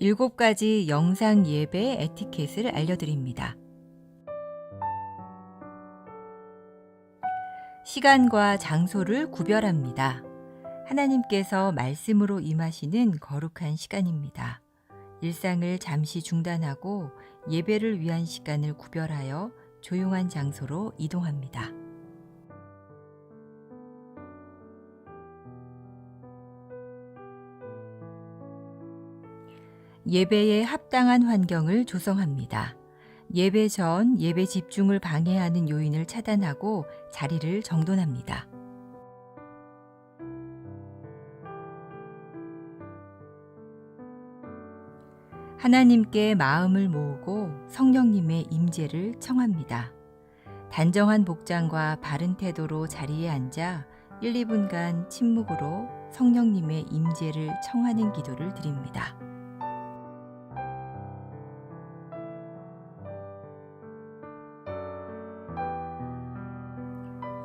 7가지 영상 예배 에티켓을 알려드립니다. 시간과 장소를 구별합니다. 하나님께서 말씀으로 임하시는 거룩한 시간입니다. 일상을 잠시 중단하고 예배를 위한 시간을 구별하여 조용한 장소로 이동합니다. 예배에 합당한 환경을 조성합니다. 예배 전 예배 집중을 방해하는 요인을 차단하고 자리를 정돈합니다. 하나님께 마음을 모으고 성령님의 임재를 청합니다. 단정한 복장과 바른 태도로 자리에 앉아 1, 2분간 침묵으로 성령님의 임재를 청하는 기도를 드립니다.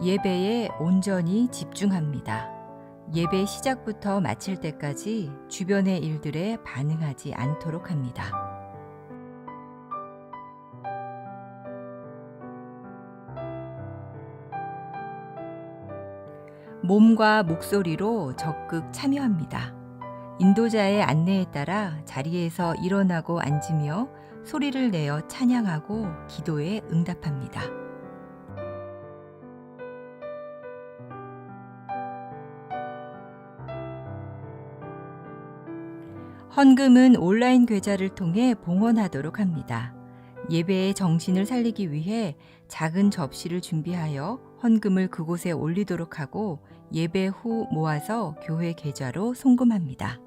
예배에 온전히 집중합니다. 예배 시작부터 마칠 때까지 주변의 일들에 반응하지 않도록 합니다. 몸과 목소리로 적극 참여합니다. 인도자의 안내에 따라 자리에서 일어나고 앉으며 소리를 내어 찬양하고 기도에 응답합니다. 헌금은 온라인 계좌를 통해 봉헌하도록 합니다. 예배의 정신을 살리기 위해 작은 접시를 준비하여 헌금을 그곳에 올리도록 하고 예배 후 모아서 교회 계좌로 송금합니다.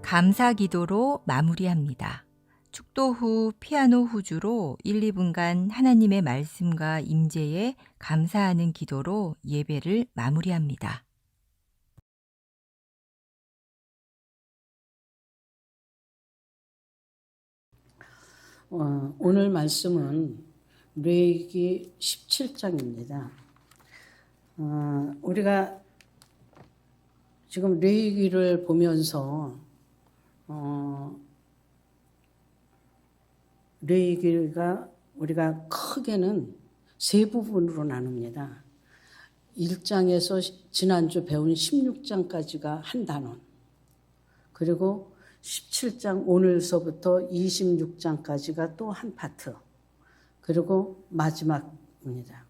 감사 기도로 마무리합니다. 축도 후 피아노 후주로 1, 2분간 하나님의 말씀과 임재에 감사하는 기도로 예배를 마무리합니다. 오늘 말씀은 레위기 17장입니다. 우리가 지금 레위기를 보면서 레위기가 우리가 크게는 세 부분으로 나눕니다. 1장에서 지난주 배운 16장까지가 한 단원, 그리고 17장 오늘서부터 26장까지가 또 한 파트, 그리고 마지막입니다.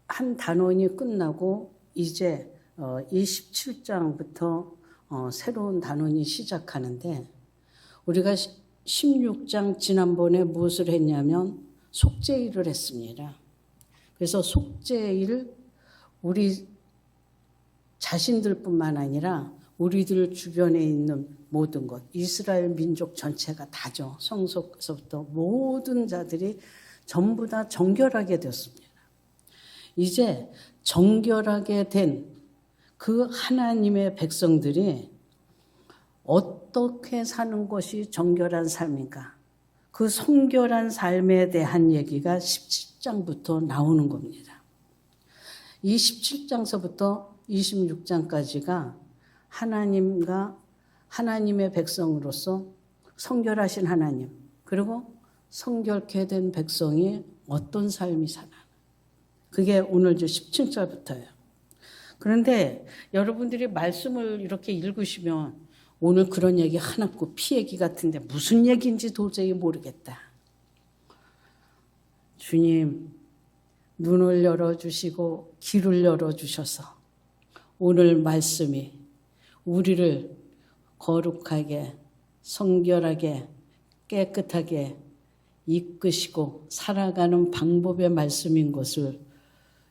한 단원이 끝나고 이제 27장부터 새로운 단원이 시작하는데, 우리가 16장 지난번에 무엇을 했냐면 속죄일을 했습니다. 그래서 속죄일, 우리 자신들뿐만 아니라 우리들 주변에 있는 모든 것, 이스라엘 민족 전체가 다죠. 성소에서부터 모든 자들이 전부 다 정결하게 되었습니다. 이제 정결하게 된 그 하나님의 백성들이 어떻게 사는 것이 정결한 삶인가? 그 성결한 삶에 대한 얘기가 17장부터 나오는 겁니다. 이 17장서부터 26장까지가 하나님과 하나님의 백성으로서 성결하신 하나님, 그리고 성결케 된 백성이 어떤 삶이 살아나, 그게 오늘 17절부터예요. 그런데 여러분들이 말씀을 이렇게 읽으시면 오늘 그런 얘기 하나 없고 피 얘기 같은데 무슨 얘기인지 도저히 모르겠다. 주님, 눈을 열어주시고 귀를 열어주셔서 오늘 말씀이 우리를 거룩하게, 성결하게, 깨끗하게 이끄시고 살아가는 방법의 말씀인 것을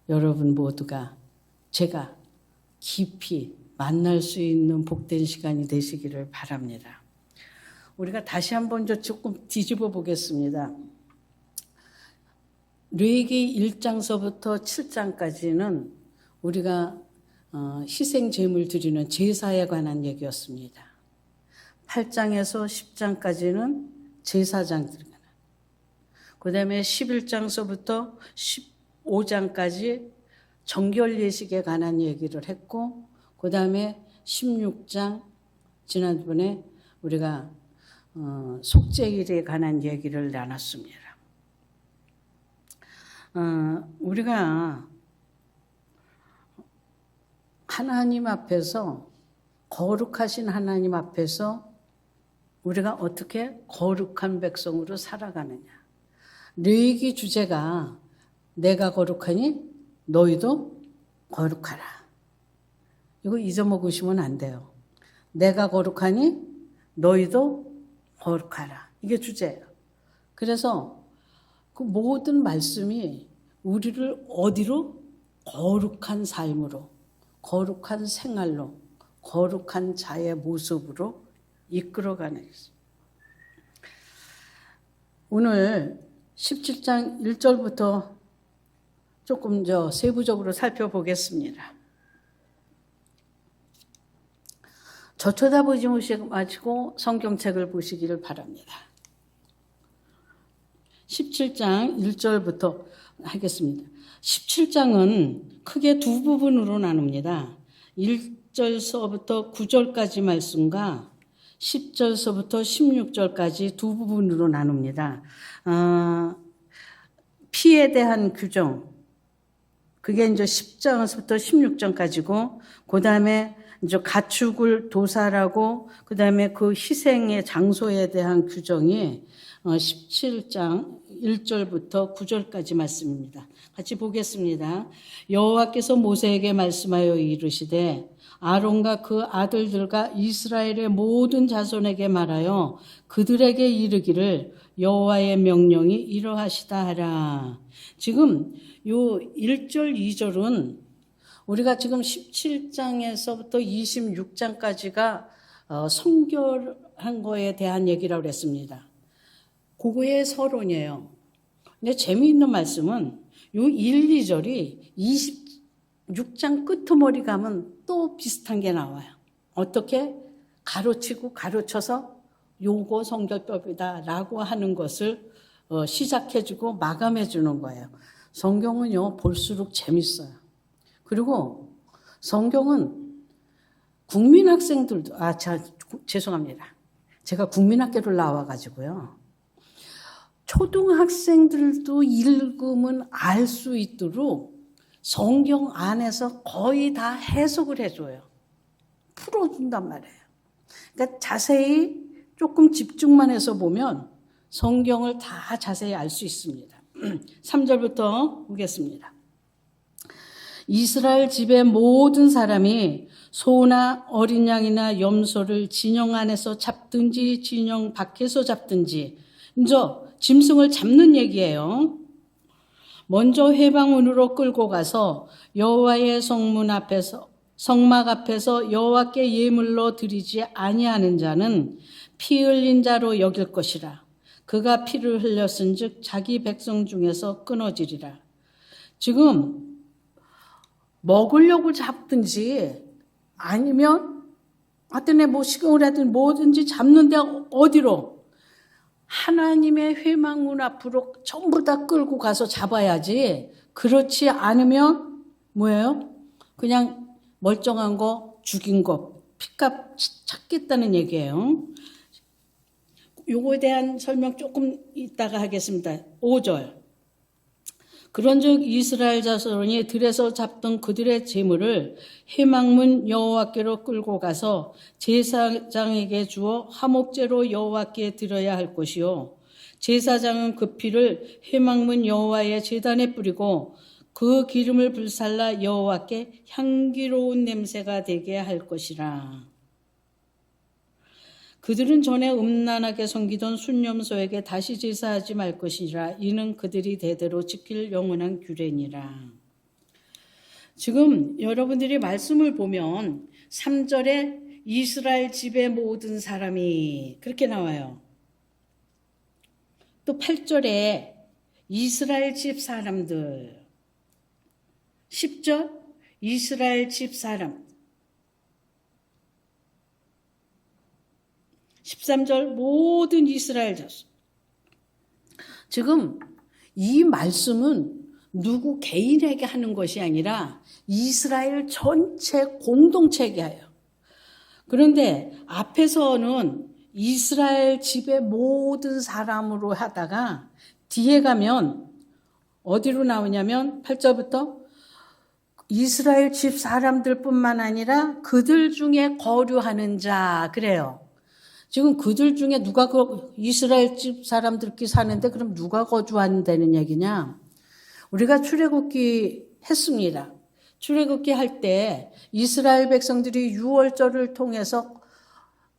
여러분 모두가, 제가 깊이 만날 수 있는 복된 시간이 되시기를 바랍니다. 우리가 다시 한번 조금 뒤집어 보겠습니다. 레위기 1장서부터 7장까지는 우리가 희생 제물 드리는 제사에 관한 얘기였습니다. 8장에서 10장까지는 제사장들에 관한, 그 다음에 11장서부터 15장까지 정결 예식에 관한 얘기를 했고, 그 다음에 16장, 지난번에 우리가 속죄일에 관한 얘기를 나눴습니다. 우리가 하나님 앞에서, 거룩하신 하나님 앞에서 우리가 어떻게 거룩한 백성으로 살아가느냐. 레위기 주제가 내가 거룩하니 너희도 거룩하라. 이거 잊어먹으시면 안 돼요. 내가 거룩하니 너희도 거룩하라. 이게 주제예요. 그래서 그 모든 말씀이 우리를 어디로? 거룩한 삶으로, 거룩한 생활로, 거룩한 자의 모습으로 이끌어가는 것입니다. 오늘 17장 1절부터 조금 세부적으로 살펴보겠습니다. 저 쳐다보지 마시고 성경책을 보시기를 바랍니다. 17장 1절부터 하겠습니다. 17장은 크게 두 부분으로 나눕니다. 1절서부터 9절까지 말씀과 10절서부터 16절까지 두 부분으로 나눕니다. 피에 대한 규정, 그게 이제 10장서부터 16장까지고, 그 다음에 이제 가축을 도살하고, 그 다음에 그 희생의 장소에 대한 규정이 17장 1절부터 9절까지 말씀입니다. 같이 보겠습니다. 여호와께서 모세에게 말씀하여 이르시되 아론과 그 아들들과 이스라엘의 모든 자손에게 말하여 그들에게 이르기를 여호와의 명령이 이러하시다 하라. 지금 요 1절 2절은 우리가 지금 17장에서부터 26장까지가 성결한 거에 대한 얘기라고 했습니다. 그거의 서론이에요. 근데 재미있는 말씀은 요 1, 2절이 26장 끄트머리 가면 또 비슷한 게 나와요. 어떻게? 가로치고 가로쳐서 요거 성결법이다 라고 하는 것을 시작해주고 마감해주는 거예요. 성경은요, 볼수록 재밌어요. 그리고 성경은 국민학생들도, 죄송합니다. 제가 국민학교를 나와가지고요. 초등학생들도 읽으면 알 수 있도록 성경 안에서 거의 다 해석을 해줘요. 풀어준단 말이에요. 그러니까 자세히 조금 집중만 해서 보면 성경을 다 자세히 알 수 있습니다. 3절부터 보겠습니다. 이스라엘 집의 모든 사람이 소나 어린 양이나 염소를 진영 안에서 잡든지 진영 밖에서 잡든지, 이제 짐승을 잡는 얘기예요. 먼저 회방문으로 끌고 가서 여호와의 성문 앞에서, 성막 앞에서 여호와께 예물로 드리지 아니하는 자는 피 흘린 자로 여길 것이라. 그가 피를 흘렸은즉 자기 백성 중에서 끊어지리라. 지금 먹으려고 잡든지 아니면 하여튼에 식용을 하든 뭐든지 잡는데 어디로? 하나님의 회막문 앞으로 전부 다 끌고 가서 잡아야지. 그렇지 않으면 뭐예요? 그냥 멀쩡한 거, 죽인 거, 핏값 찾겠다는 얘기예요. 요거에 대한 설명 조금 이따가 하겠습니다. 5절. 그런즉 이스라엘 자손이 들에서 잡던 그들의 재물을 회막문 여호와께로 끌고 가서 제사장에게 주어 화목제로 여호와께 드려야 할 것이요, 제사장은 그 피를 회막문 여호와의 제단에 뿌리고 그 기름을 불살라 여호와께 향기로운 냄새가 되게 할 것이라. 그들은 전에 음란하게 섬기던 순념소에게 다시 제사하지 말 것이라. 이는 그들이 대대로 지킬 영원한 규례니라. 지금 여러분들이 말씀을 보면 3절에 이스라엘 집의 모든 사람이 그렇게 나와요. 또 8절에 이스라엘 집 사람들, 10절 이스라엘 집 사람, 13절 모든 이스라엘 자손. 지금 이 말씀은 누구 개인에게 하는 것이 아니라 이스라엘 전체 공동체에게 해요. 그런데 앞에서는 이스라엘 집의 모든 사람으로 하다가 뒤에 가면 어디로 나오냐면 8절부터 이스라엘 집 사람들뿐만 아니라 그들 중에 거류하는 자 그래요. 지금 그들 중에 누가 이스라엘 집 사람들끼리 사는데 그럼 누가 거주한다는 얘기냐? 우리가 출애굽기 했습니다. 출애굽기 할 때 이스라엘 백성들이 유월절을 통해서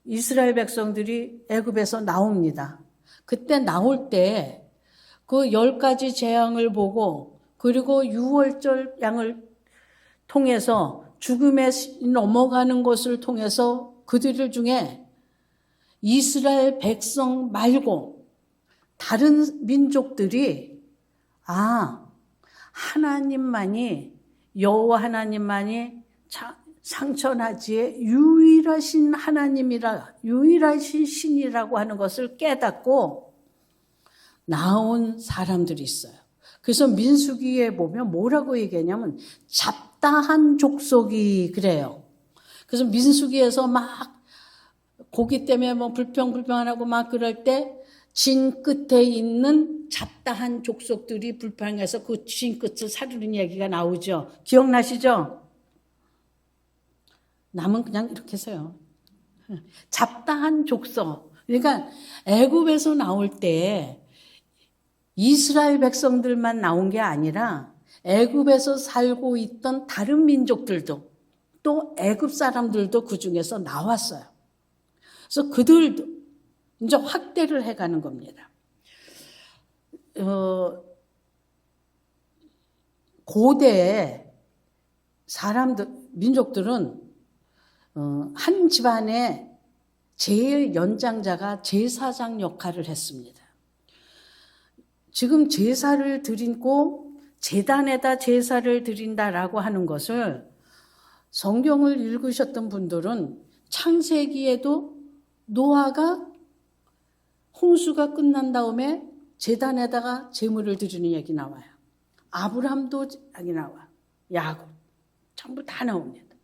이스라엘 백성들이 애굽에서 나옵니다. 그때 나올 때 그 10가지 재앙을 보고 그리고 유월절 양을 통해서 죽음에 넘어가는 것을 통해서 그들 중에 이스라엘 백성 말고 다른 민족들이 하나님만이 여호와 하나님만이 상천하지의 유일하신 하나님이라 유일하신 신이라고 하는 것을 깨닫고 나온 사람들이 있어요. 그래서 민수기에 보면 뭐라고 얘기하냐면 잡다한 족속이 그래요. 그래서 민수기에서 막 고기 때문에 뭐 불평하고 막 그럴 때 진 끝에 있는 잡다한 족속들이 불평해서 그 진 끝을 사르는 얘기가 나오죠. 기억나시죠? 남은 그냥 이렇게 해서요. 잡다한 족속. 그러니까 애굽에서 나올 때 이스라엘 백성들만 나온 게 아니라 애굽에서 살고 있던 다른 민족들도 또 애굽 사람들도 그 중에서 나왔어요. 그래서 그들도 이제 확대를 해가는 겁니다. 고대의 사람들, 민족들은 한 집안의 제일 연장자가 제사장 역할을 했습니다. 지금 제사를 드리고 제단에다 제사를 드린다라고 하는 것을 성경을 읽으셨던 분들은 창세기에도 노아가 홍수가 끝난 다음에 제단에다가 제물을 드리는 얘기 나와요. 아브라함도 여기 나와. 야곱. 전부 다 나옵니다.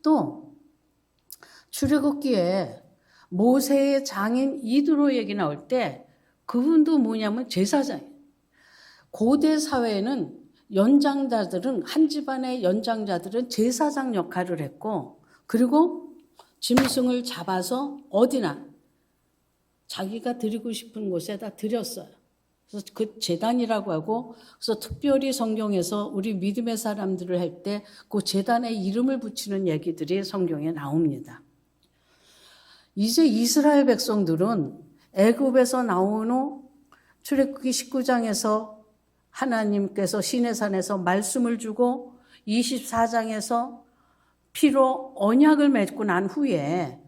또 출애굽기에 모세의 장인 이드로 얘기 나올 때 그분도 뭐냐면 제사장이에요. 고대 사회에는 연장자들은 한 집안의 연장자들은 제사장 역할을 했고 그리고 짐승을 잡아서 어디나 자기가 드리고 싶은 곳에다 드렸어요. 그래서 그 제단이라고 하고 그래서 특별히 성경에서 우리 믿음의 사람들을 할 때 그 제단에 이름을 붙이는 얘기들이 성경에 나옵니다. 이제 이스라엘 백성들은 애굽에서 나온 후 출애굽기 19장에서 하나님께서 시내산에서 말씀을 주고 24장에서 피로 언약을 맺고 난 후에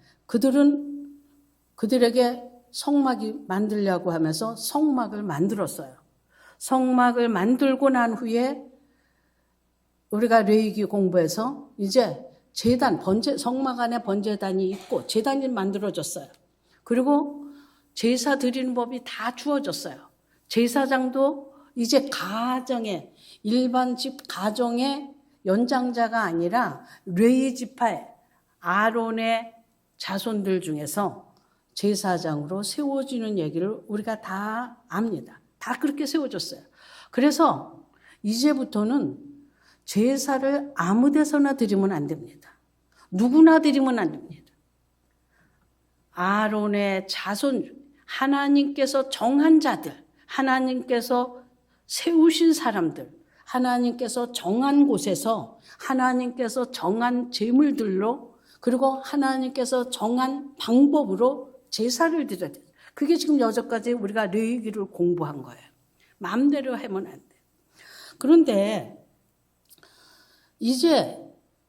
그들에게 성막이 만들려고 하면서 성막을 만들었어요. 성막을 만들고 난 후에 우리가 레위기 공부해서 이제 제단, 성막 안에 번제단이 있고 제단이 만들어졌어요. 그리고 제사 드리는 법이 다 주어졌어요. 제사장도 이제 가정에 일반 집 가정의 연장자가 아니라 레위 지파의 아론의 자손들 중에서 제사장으로 세워지는 얘기를 우리가 다 압니다. 다 그렇게 세워졌어요. 그래서 이제부터는 제사를 아무 데서나 드리면 안 됩니다. 누구나 드리면 안 됩니다. 아론의 자손, 하나님께서 정한 자들, 하나님께서 세우신 사람들, 하나님께서 정한 곳에서 하나님께서 정한 제물들로 그리고 하나님께서 정한 방법으로 제사를 드려야 돼요. 그게 지금 여태까지 우리가 레위기를 공부한 거예요. 마음대로 하면 안 돼요. 그런데 이제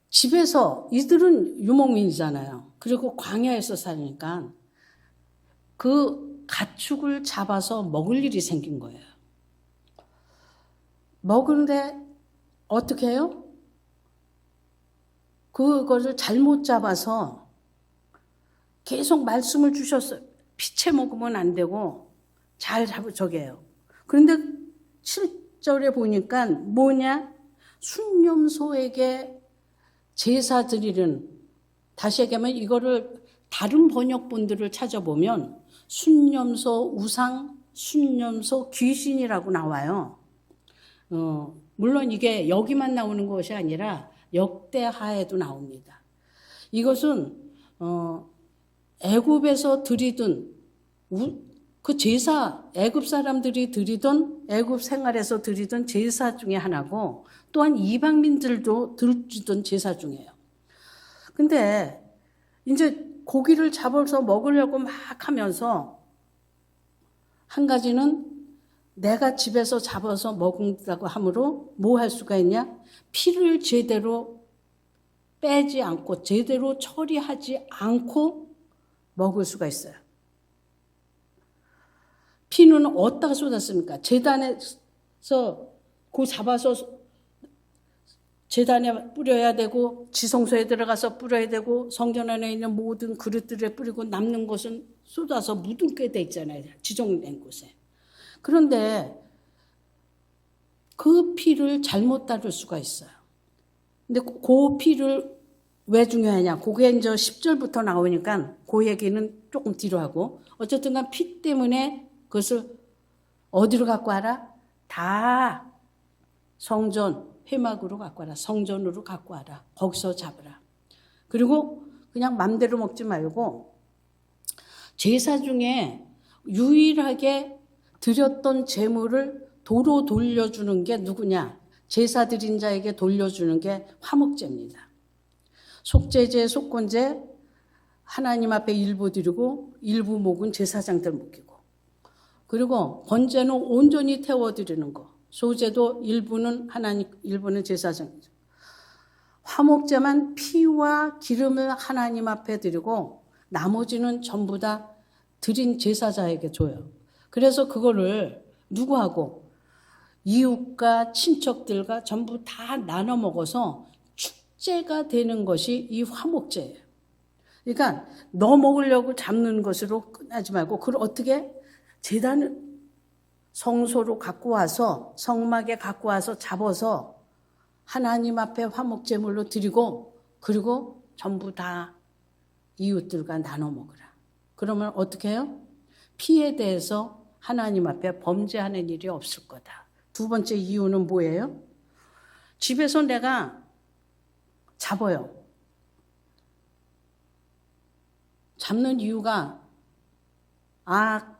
집에서 이들은 유목민이잖아요. 그리고 광야에서 사니까 그 가축을 잡아서 먹을 일이 생긴 거예요. 먹는데 어떻게 해요? 그거를 잘못 잡아서 계속 말씀을 주셨어요. 피채 먹으면 안 되고 잘 저게요. 그런데 7절에 보니까 뭐냐? 순념소에게 제사 드리는, 다시 얘기하면 이거를 다른 번역본들을 찾아보면 순념소 우상, 순념소 귀신이라고 나와요. 물론 이게 여기만 나오는 것이 아니라 역대하에도 나옵니다. 이것은 애굽에서 드리던 그 제사, 애굽 사람들이 드리던, 애굽 생활에서 드리던 제사 중에 하나고, 또한 이방민들도 드리던 제사 중이에요. 근데 이제 고기를 잡아서 먹으려고 막 하면서, 한 가지는 내가 집에서 잡아서 먹는다고 하므로 뭐 할 수가 있냐? 피를 제대로 빼지 않고 제대로 처리하지 않고 먹을 수가 있어요. 피는 어디다가 쏟았습니까? 제단에서 그 잡아서 제단에 뿌려야 되고, 지성소에 들어가서 뿌려야 되고, 성전 안에 있는 모든 그릇들에 뿌리고, 남는 것은 쏟아서 묻게 돼 있잖아요. 지정된 곳에. 그런데 그 피를 잘못 다룰 수가 있어요. 근데 그 피를 왜 중요하냐? 그게 이제 10절부터 나오니까 그 얘기는 조금 뒤로 하고, 어쨌든 간 피 때문에 그것을 어디로 갖고 와라? 다 성전, 회막으로 갖고 와라. 성전으로 갖고 와라. 거기서 잡으라. 그리고 그냥 맘대로 먹지 말고, 제사 중에 유일하게 드렸던 제물을 도로 돌려주는 게 누구냐? 제사 드린 자에게 돌려주는 게 화목제입니다. 속죄제, 속건제, 하나님 앞에 일부 드리고 일부 목은 제사장들 먹이고, 그리고 번제는 온전히 태워드리는 거, 소제도 일부는 하나님, 일부는 제사장이죠. 화목제만 피와 기름을 하나님 앞에 드리고 나머지는 전부 다 드린 제사자에게 줘요. 그래서 그거를 누구하고? 이웃과 친척들과 전부 다 나눠 먹어서 축제가 되는 것이 이 화목제예요. 그러니까 너 먹으려고 잡는 것으로 끝나지 말고, 그걸 어떻게? 제단을 성소로 갖고 와서, 성막에 갖고 와서 잡아서 하나님 앞에 화목제물로 드리고, 그리고 전부 다 이웃들과 나눠 먹으라. 그러면 어떻게 해요? 피에 대해서 하나님 앞에 범죄하는 일이 없을 거다. 두 번째 이유는 뭐예요? 집에서 내가 잡아요. 잡는 이유가,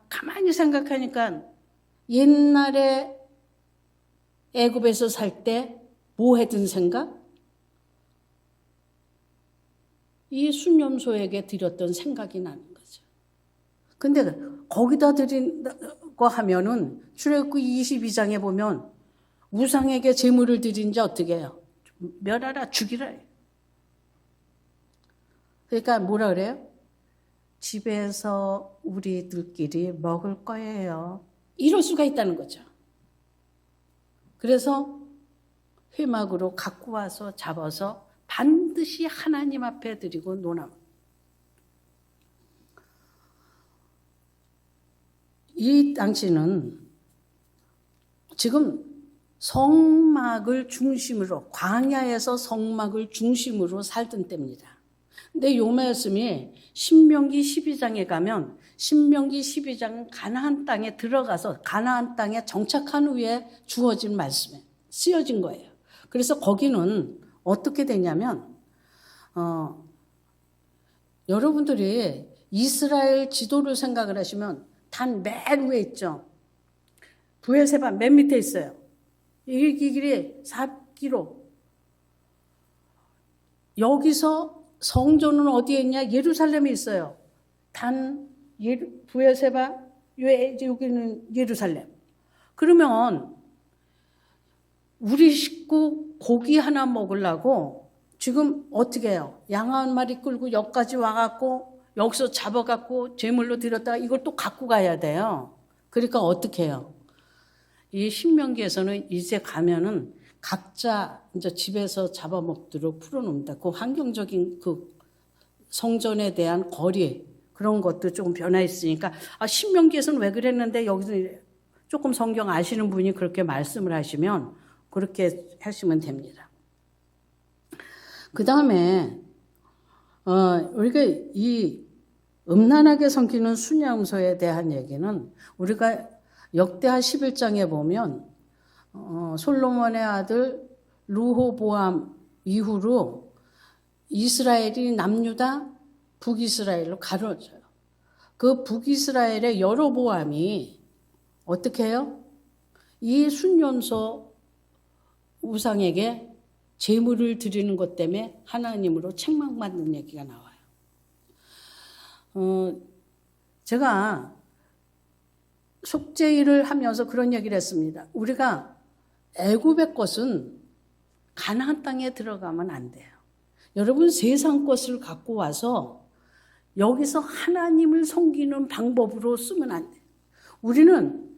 가만히 생각하니까 옛날에 애굽에서 살 때 뭐 했던 생각? 이 순념소에게 드렸던 생각이 나는 거죠. 근데 거기다 드린다고 하면은 출애굽기 22장에 보면 우상에게 제물을 드린 자 어떻게 해요? 멸하라, 죽이라 해요. 그러니까 뭐라 그래요? 집에서 우리들끼리 먹을 거예요. 이럴 수가 있다는 거죠. 그래서 회막으로 갖고 와서 잡아서 반드시 하나님 앞에 드리고 논합니다. 이 당시는 지금 성막을 중심으로, 광야에서 성막을 중심으로 살던 때입니다. 근데 요 말씀이 신명기 12장에 가면, 신명기 12장은 가나안 땅에 들어가서 가나안 땅에 정착한 후에 주어진 말씀에 쓰여진 거예요. 그래서 거기는 어떻게 되냐면, 여러분들이 이스라엘 지도를 생각을 하시면 단 맨 위에 있죠. 브엘세바 맨 밑에 있어요. 이 길이 4km. 여기서 성전은 어디에 있냐? 예루살렘에 있어요. 브엘세바, 여기는 예루살렘. 그러면 우리 식구 고기 하나 먹으려고 지금 어떻게 해요? 양 한 마리 끌고 여기까지 와갖고 여기서 잡아갖고 제물로 드렸다가 이걸 또 갖고 가야 돼요. 그러니까 어떻게 해요? 이 신명기에서는 이제 가면은 각자 이제 집에서 잡아먹도록 풀어놓습니다. 그 환경적인 그 성전에 대한 거리, 그런 것도 조금 변화했으니까, 신명기에서는 왜 그랬는데 여기서 조금 성경 아시는 분이 그렇게 말씀을 하시면 그렇게 하시면 됩니다. 그 다음에 우리가 이 음란하게 섬기는 순양소에 대한 얘기는 우리가 역대하 11장에 보면 솔로몬의 아들 르호보암 이후로 이스라엘이 남유다 북이스라엘로 가려져요. 그 북이스라엘의 여로보암이 어떻게 해요? 이 순염소 우상에게 제물을 드리는 것 때문에 하나님으로 책망받는 얘기가 나와요. 제가 속죄일을 하면서 그런 얘기를 했습니다. 우리가 애굽의 것은 가나안 땅에 들어가면 안 돼요. 여러분 세상 것을 갖고 와서 여기서 하나님을 섬기는 방법으로 쓰면 안 돼요. 우리는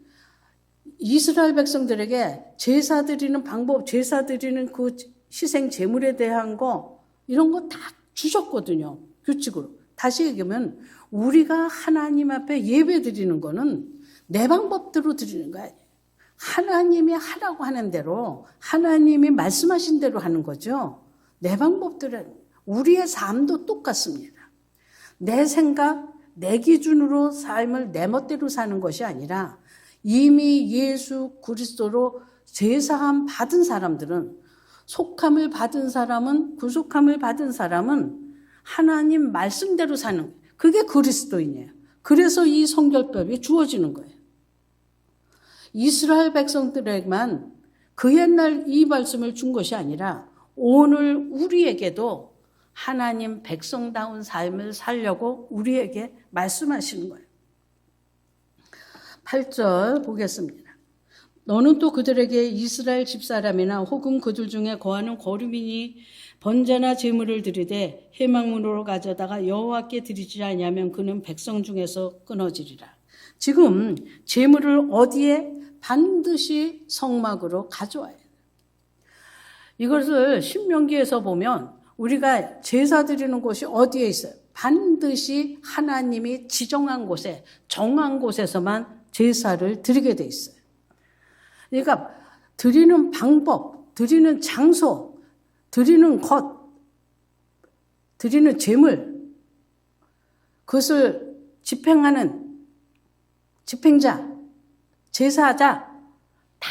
이스라엘 백성들에게 제사 드리는 방법, 제사 드리는 그 희생 제물에 대한 거 이런 거 다 주셨거든요. 규칙으로. 다시 얘기하면 우리가 하나님 앞에 예배 드리는 거는 내 방법대로 드리는 거 아니에요. 하나님이 하라고 하는 대로 하나님이 말씀하신 대로 하는 거죠. 내 방법대로 우리의 삶도 똑같습니다. 내 생각, 내 기준으로 삶을 내 멋대로 사는 것이 아니라 이미 예수 그리스도로 제사함 받은 사람들은 속함을 받은 사람은 구속함을 받은 사람은 하나님 말씀대로 사는 거예요. 그게 그리스도인이에요. 그래서 이 성결법이 주어지는 거예요. 이스라엘 백성들에게만 그 옛날 이 말씀을 준 것이 아니라 오늘 우리에게도 하나님 백성다운 삶을 살려고 우리에게 말씀하시는 거예요. 8절 보겠습니다. 너는 또 그들에게 이스라엘 집사람이나 혹은 그들 중에 거하는 거류민이 번제나 제물을 드리되 회막문으로 가져다가 여호와께 드리지 아니하면 그는 백성 중에서 끊어지리라. 지금 제물을 어디에? 반드시 성막으로 가져와야 돼요. 이것을 신명기에서 보면 우리가 제사 드리는 곳이 어디에 있어요? 반드시 하나님이 지정한 곳에, 정한 곳에서만 제사를 드리게 돼 있어요. 그러니까 드리는 방법, 드리는 장소, 드리는 것, 드리는 제물, 그것을 집행하는 집행자, 제사자 다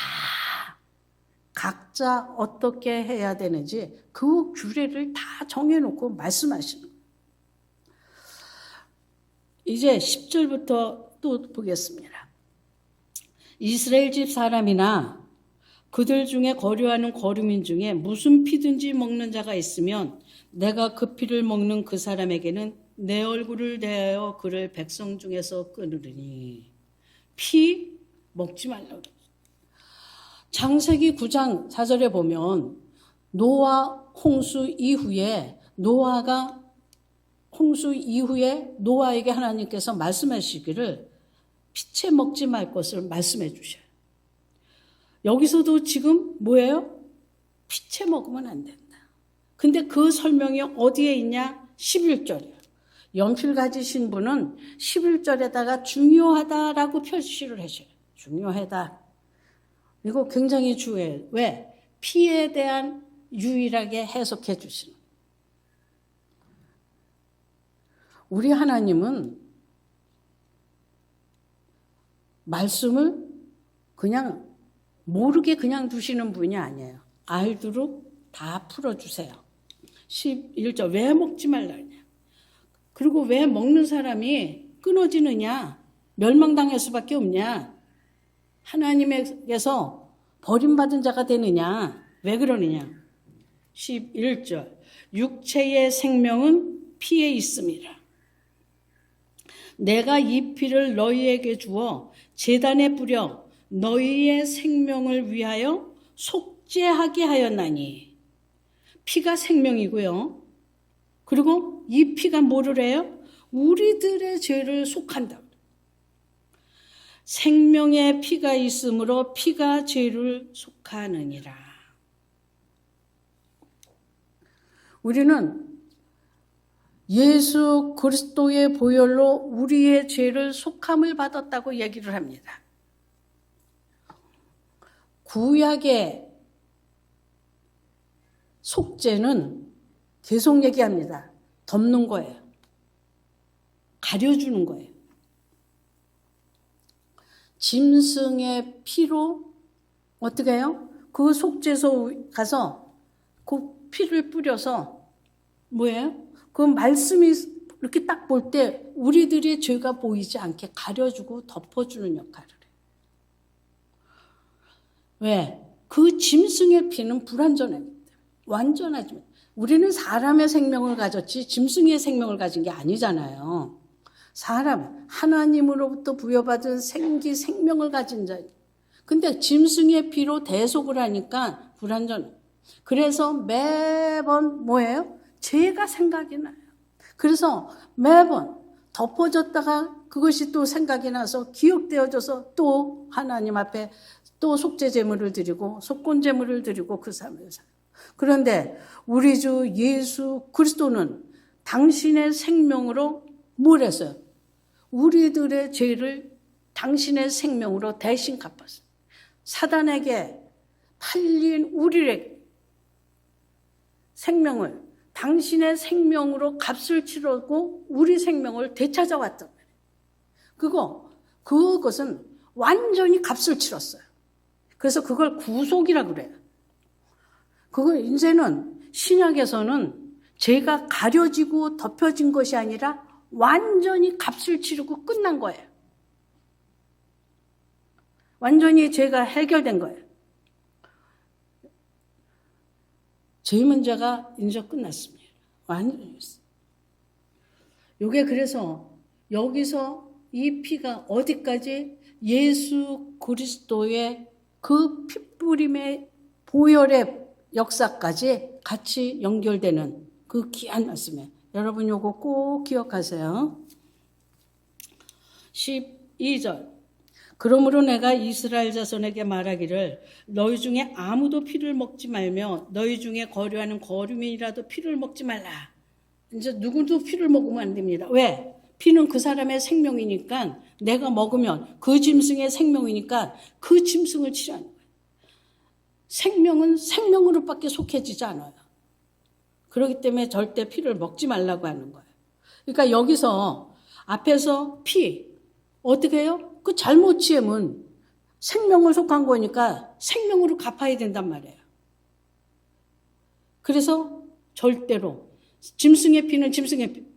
각자 어떻게 해야 되는지 그 규례를 다 정해놓고 말씀하시는 거예요. 이제 10절부터 또 보겠습니다. 이스라엘 집 사람이나 그들 중에 거류하는 거류민 중에 무슨 피든지 먹는 자가 있으면 내가 그 피를 먹는 그 사람에게는 내 얼굴을 대하여 그를 백성 중에서 끊으리니. 피 먹지 말라고. 창세기 9장 4절에 보면 노아 홍수 이후에 노아에게 하나님께서 말씀하시기를 피채 먹지 말 것을 말씀해 주셔요. 여기서도 지금 뭐예요? 피채 먹으면 안 된다. 근데 그 설명이 어디에 있냐? 11절이에요. 연필 가지신 분은 11절에다가 중요하다라고 표시를 하셔요. 중요하다. 이거 굉장히 중요해요. 왜? 피에 대한 유일하게 해석해 주시는. 우리 하나님은 말씀을 그냥 모르게 그냥 두시는 분이 아니에요. 알도록 다 풀어주세요. 11절 왜 먹지 말라 하냐. 그리고 왜 먹는 사람이 끊어지느냐, 멸망당할 수밖에 없냐, 하나님에게서 버림받은 자가 되느냐, 왜 그러느냐. 11절 육체의 생명은 피에 있습니다. 내가 이 피를 너희에게 주어 제단에 뿌려 너희의 생명을 위하여 속죄하게 하였나니. 피가 생명이고요. 그리고 이 피가 뭐를 해요? 우리들의 죄를 속한다. 생명의 피가 있으므로 피가 죄를 속하느니라. 우리는 예수 그리스도의 보혈로 우리의 죄를 속함을 받았다고 얘기를 합니다. 구약의 속죄는 계속 얘기합니다. 덮는 거예요. 가려주는 거예요. 짐승의 피로 어떻게 해요? 그 속죄소 가서 그 피를 뿌려서 뭐예요? 그 말씀이 이렇게 딱 볼 때 우리들의 죄가 보이지 않게 가려주고 덮어주는 역할을 해요. 왜? 그 짐승의 피는 불완전합니다. 완전하지. 우리는 사람의 생명을 가졌지 짐승의 생명을 가진 게 아니잖아요. 사람, 하나님으로부터 부여받은 생명을 가진 자. 근데 짐승의 피로 대속을 하니까 불완전. 그래서 매번 뭐예요? 죄가 생각이 나요. 그래서 매번 덮어졌다가 그것이 또 생각이 나서 기억되어져서 또 하나님 앞에 또 속죄 제물을 드리고 속건 제물을 드리고 그 삶을 살아요. 그런데 우리 주 예수 그리스도는 당신의 생명으로 뭘 했어요? 우리들의 죄를 당신의 생명으로 대신 갚았어요. 사단에게 팔린 우리의 생명을 당신의 생명으로 값을 치르고 우리 생명을 되찾아왔던 거예요. 그것은 완전히 값을 치렀어요. 그래서 그걸 구속이라고 그래요. 그걸 이제는 신약에서는 죄가 가려지고 덮여진 것이 아니라 완전히 값을 치르고 끝난 거예요. 완전히 죄가 해결된 거예요. 죄 문제가 이제 끝났습니다. 완전히. 이게 그래서 여기서 이 피가 어디까지 예수 그리스도의 그 피뿌림의 보혈의 역사까지 같이 연결되는 그 귀한 말씀이에요. 여러분 요거 꼭 기억하세요. 12절. 그러므로 내가 이스라엘 자손에게 말하기를 너희 중에 아무도 피를 먹지 말며 너희 중에 거류하는 거류민이라도 피를 먹지 말라. 이제 누구도 피를 먹으면 안 됩니다. 왜? 피는 그 사람의 생명이니까 내가 먹으면 그 짐승의 생명이니까 그 짐승을 치료하는 거예요. 생명은 생명으로밖에 속해지지 않아요. 그렇기 때문에 절대 피를 먹지 말라고 하는 거예요. 그러니까 여기서 앞에서 피 어떻게 해요? 그 잘못 취하면 생명을 속한 거니까 생명으로 갚아야 된단 말이에요. 그래서 절대로 짐승의 피는 짐승의 피,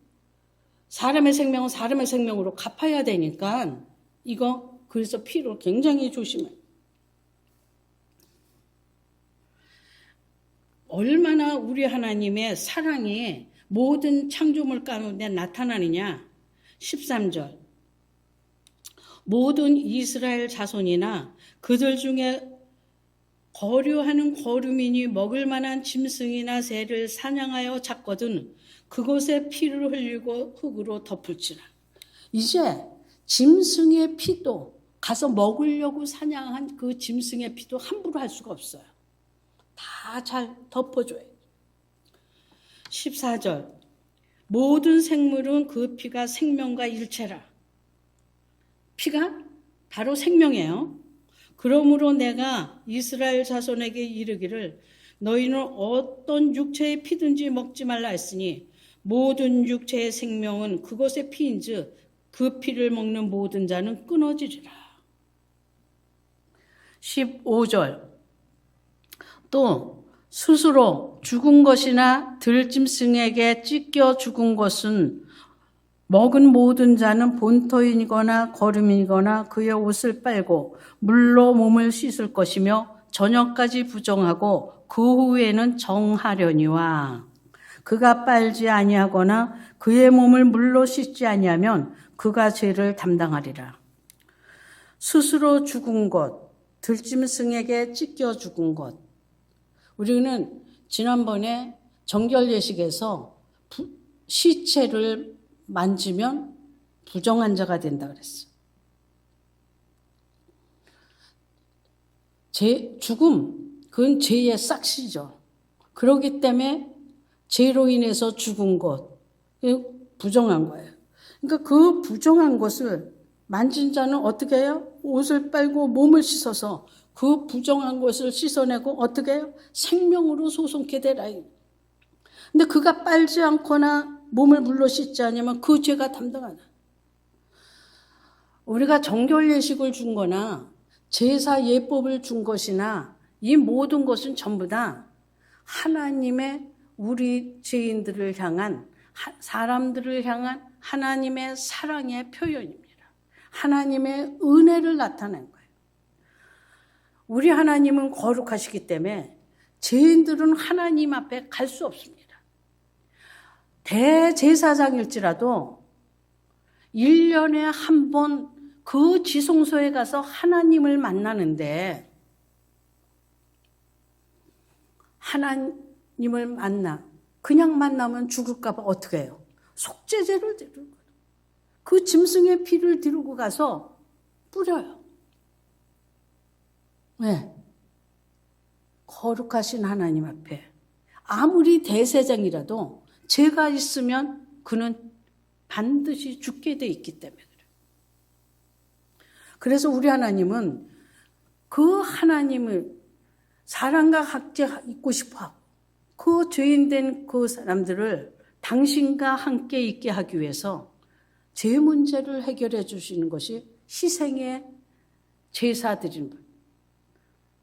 사람의 생명은 사람의 생명으로 갚아야 되니까 이거 그래서 피를 굉장히 조심해요. 얼마나 우리 하나님의 사랑이 모든 창조물 가운데 나타나느냐. 13절. 모든 이스라엘 자손이나 그들 중에 거류하는 거류민이 먹을 만한 짐승이나 새를 사냥하여 잡거든 그곳에 피를 흘리고 흙으로 덮을지라. 이제 짐승의 피도 가서 먹으려고 사냥한 그 짐승의 피도 함부로 할 수가 없어요. 다 잘 덮어줘요. 14절. 모든 생물은 그 피가 생명과 일체라. 피가 바로 생명이에요. 그러므로 내가 이스라엘 자손에게 이르기를 너희는 어떤 육체의 피든지 먹지 말라 했으니 모든 육체의 생명은 그것의 피인즉 그 피를 먹는 모든 자는 끊어지리라. 15절. 또 스스로 죽은 것이나 들짐승에게 찢겨 죽은 것은 먹은 모든 자는 본토인이거나 거류민이거나 그의 옷을 빨고 물로 몸을 씻을 것이며 저녁까지 부정하고 그 후에는 정하려니와 그가 빨지 아니하거나 그의 몸을 물로 씻지 아니하면 그가 죄를 담당하리라. 스스로 죽은 것, 들짐승에게 찢겨 죽은 것. 우리는 지난번에 정결 예식에서 시체를 만지면 부정한 자가 된다 그랬어요. 죽음, 그건 죄의 싹시죠. 그렇기 때문에 죄로 인해서 죽은 것, 부정한 거예요. 그러니까 그 부정한 것을 만진 자는 어떻게 해요? 옷을 빨고 몸을 씻어서 그 부정한 것을 씻어내고 어떻게 해요? 생명으로 소송케 되라. 근데 그가 빨지 않거나 몸을 물로 씻지 않으면 그 죄가 담당하다. 우리가 정결 예식을 준 거나 제사 예법을 준 것이나 이 모든 것은 전부 다 하나님의 우리 죄인들을 향한, 사람들을 향한 하나님의 사랑의 표현입니다. 하나님의 은혜를 나타낸 거예요. 우리 하나님은 거룩하시기 때문에 죄인들은 하나님 앞에 갈 수 없습니다. 대제사장일지라도 1년에 한 번 그 지성소에 가서 하나님을 만나는데, 하나님을 그냥 만나면 죽을까 봐 어떻게 해요? 속죄제를 드리고 그 짐승의 피를 들고 가서 뿌려요. 왜? 거룩하신 하나님 앞에 아무리 대제사장이라도 죄가 있으면 그는 반드시 죽게 돼 있기 때문에 그래요. 그래서 우리 하나님은 그 하나님을 사랑과 함께 있고 싶어, 그 죄인된 그 사람들을 당신과 함께 있게 하기 위해서 죄 문제를 해결해 주시는 것이 희생의 제사 드린 분,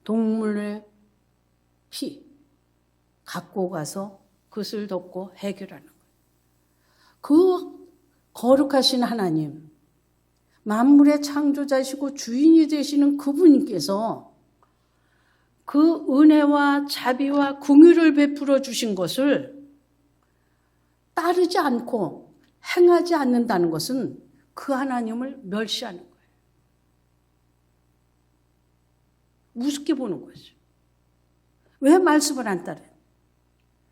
동물의 피 갖고 가서 그것을 덮고 해결하는 거예요. 그 거룩하신 하나님, 만물의 창조자이시고 주인이 되시는 그분께서 그 은혜와 자비와 긍휼을 베풀어 주신 것을 따르지 않고 행하지 않는다는 것은 그 하나님을 멸시하는 거예요. 우습게 보는 거죠. 왜 말씀을 안 따라요?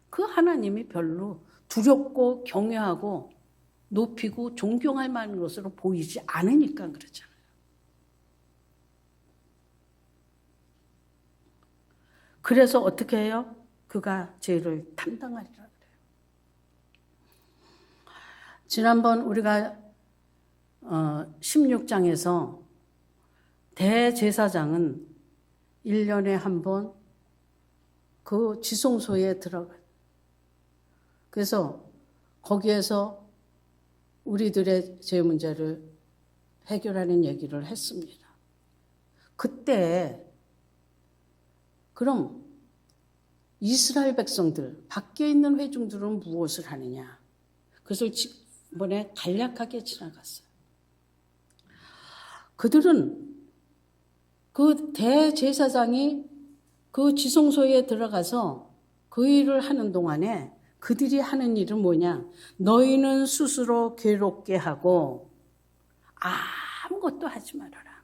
그 하나님이 별로 두렵고 경외하고 높이고 존경할 만한 것으로 보이지 않으니까 그렇잖아요. 그래서 어떻게 해요? 그가 죄를 담당하리라 그래요. 지난번 우리가 16장에서 대제사장은 1년에 한 번 그 지성소에 들어가요. 그래서 거기에서 우리들의 죄 문제를 해결하는 얘기를 했습니다. 그때 그럼 이스라엘 백성들, 밖에 있는 회중들은 무엇을 하느냐? 그것을 이번에 간략하게 지나갔어요. 그들은 그 대제사장이 그 지성소에 들어가서 그 일을 하는 동안에 그들이 하는 일은 뭐냐? 너희는 스스로 괴롭게 하고 아무것도 하지 말아라.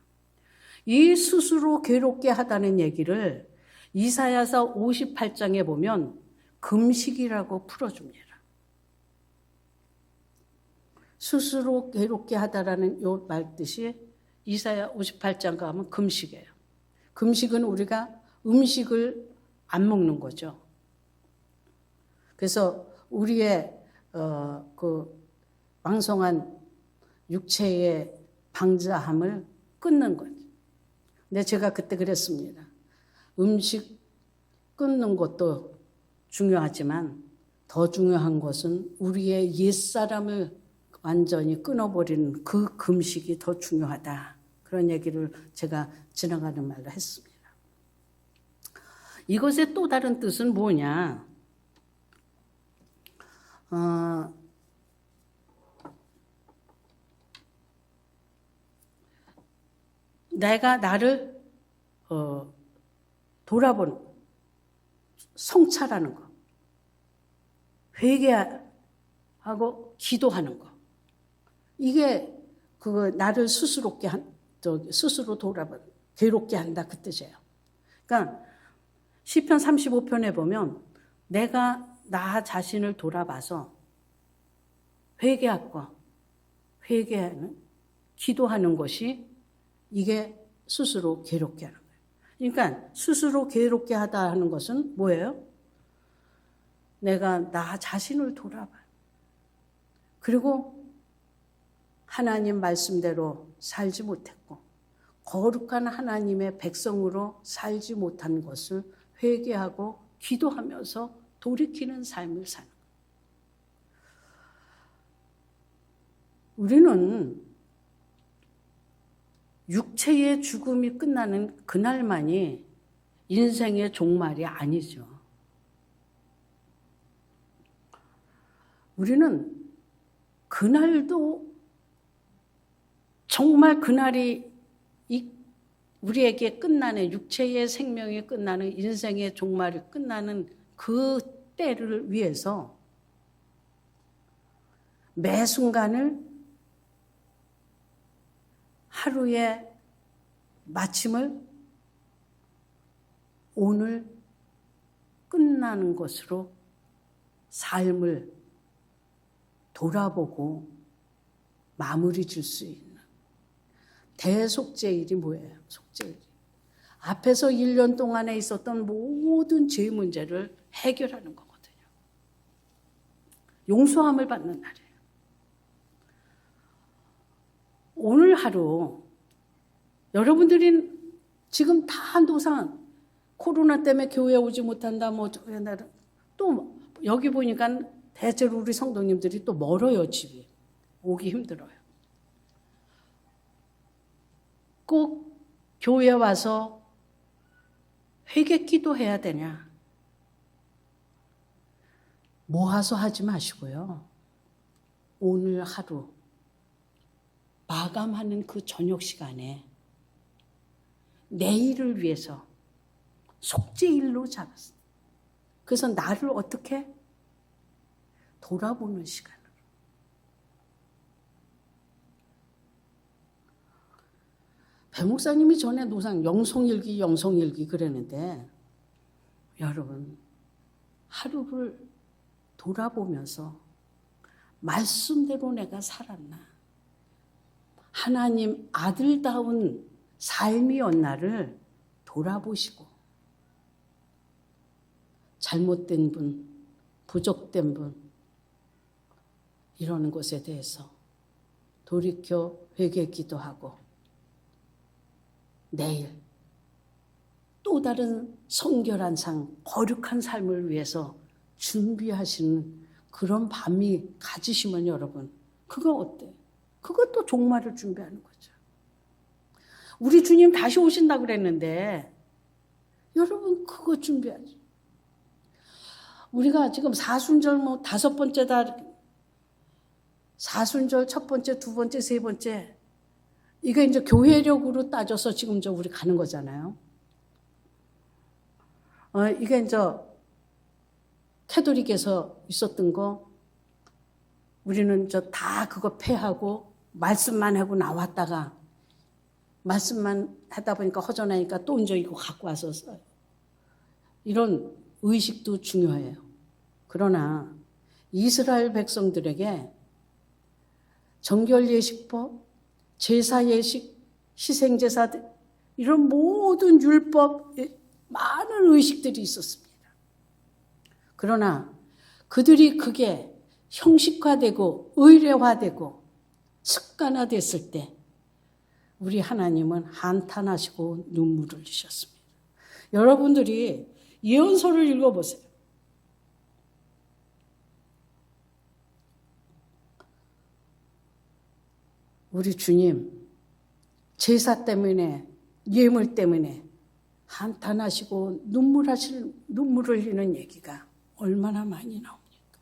이 스스로 괴롭게 하다는 얘기를 이사야서 58장에 보면 금식이라고 풀어줍니다. 스스로 괴롭게 하다라는 요 말 뜻이 이사야 58장 가면 금식이에요. 금식은 우리가 음식을 안 먹는 거죠. 그래서 우리의 그 왕성한 육체의 방자함을 끊는 거죠. 근데 제가 그때 그랬습니다. 음식 끊는 것도 중요하지만 더 중요한 것은 우리의 옛사람을 완전히 끊어버리는 그 금식이 더 중요하다. 그런 얘기를 제가 지나가는 말로 했습니다. 이것의 또 다른 뜻은 뭐냐? 내가 나를 돌아보는, 성찰하는 거, 회개하고 기도하는 거, 이게 그 나를 스스로 돌아보는, 괴롭게 한다 그 뜻이에요. 그러니까 시편 35편에 보면 내가 나 자신을 돌아봐서 회개하는, 기도하는 것이 이게 스스로 괴롭게 하는 거예요. 그러니까 스스로 괴롭게 하다 하는 것은 뭐예요? 내가 나 자신을 돌아봐요. 그리고 하나님 말씀대로 살지 못했고 거룩한 하나님의 백성으로 살지 못한 것을 회개하고 기도하면서 돌이키는 삶을 사는 거예요. 우리는 육체의 죽음이 끝나는 그날만이 인생의 종말이 아니죠. 우리는 그날도 정말 그날이 우리에게 끝나는 육체의 생명이 끝나는 인생의 종말이 끝나는 그 때를 위해서 매 순간을 하루의 마침을 오늘 끝나는 것으로 삶을 돌아보고 마무리 질 수 있는 대속죄일이 뭐예요? 속죄일. 앞에서 1년 동안에 있었던 모든 죄 문제를 해결하는 거거든요. 용서함을 받는 날이에요. 오늘 하루 여러분들이 지금 다 노상 코로나 때문에 교회 오지 못한다 또 여기 보니까 대체로 우리 성도님들이 또 멀어요. 집이 오기 힘들어요. 꼭 교회 와서 회개 기도해야 되냐? 모아서 하지 마시고요. 오늘 하루 마감하는 그 저녁 시간에 내일을 위해서 속죄일로 잡았어요. 그래서 나를 어떻게 돌아보는 시간으로. 배 목사님이 전에 노상 영성일기 그랬는데 여러분 하루를 돌아보면서 말씀대로 내가 살았나? 하나님 아들다운 삶이었나를 돌아보시고 잘못된 분, 부족된 분 이러는 것에 대해서 돌이켜 회개 기도하고 내일 또 다른 성결한 상, 거룩한 삶을 위해서 준비하시는 그런 밤이 가지시면 여러분 그거 어때? 그것도 종말을 준비하는 거죠. 우리 주님 다시 오신다고 그랬는데 여러분 그거 준비하죠. 우리가 지금 사순절 5번째다. 사순절 첫 번째, 두 번째, 세 번째 이게 이제 교회력으로 따져서 지금 우리 가는 거잖아요. 이게 이제 캐톨릭에서 있었던 거 우리는 다 그거 폐하고 말씀만 하고 나왔다가 말씀만 하다 보니까 허전하니까 또 이제 이거 갖고 와서 써요. 이런 의식도 중요해요. 그러나 이스라엘 백성들에게 정결예식법, 제사예식, 희생제사 이런 모든 율법 많은 의식들이 있었습니다. 그러나 그들이 그게 형식화되고 의례화되고 습관화됐을 때 우리 하나님은 한탄하시고 눈물을 흘리셨습니다. 여러분들이 예언서를 읽어보세요. 우리 주님 제사 때문에 예물 때문에 한탄하시고 눈물 흘리는 얘기가 얼마나 많이 나옵니까?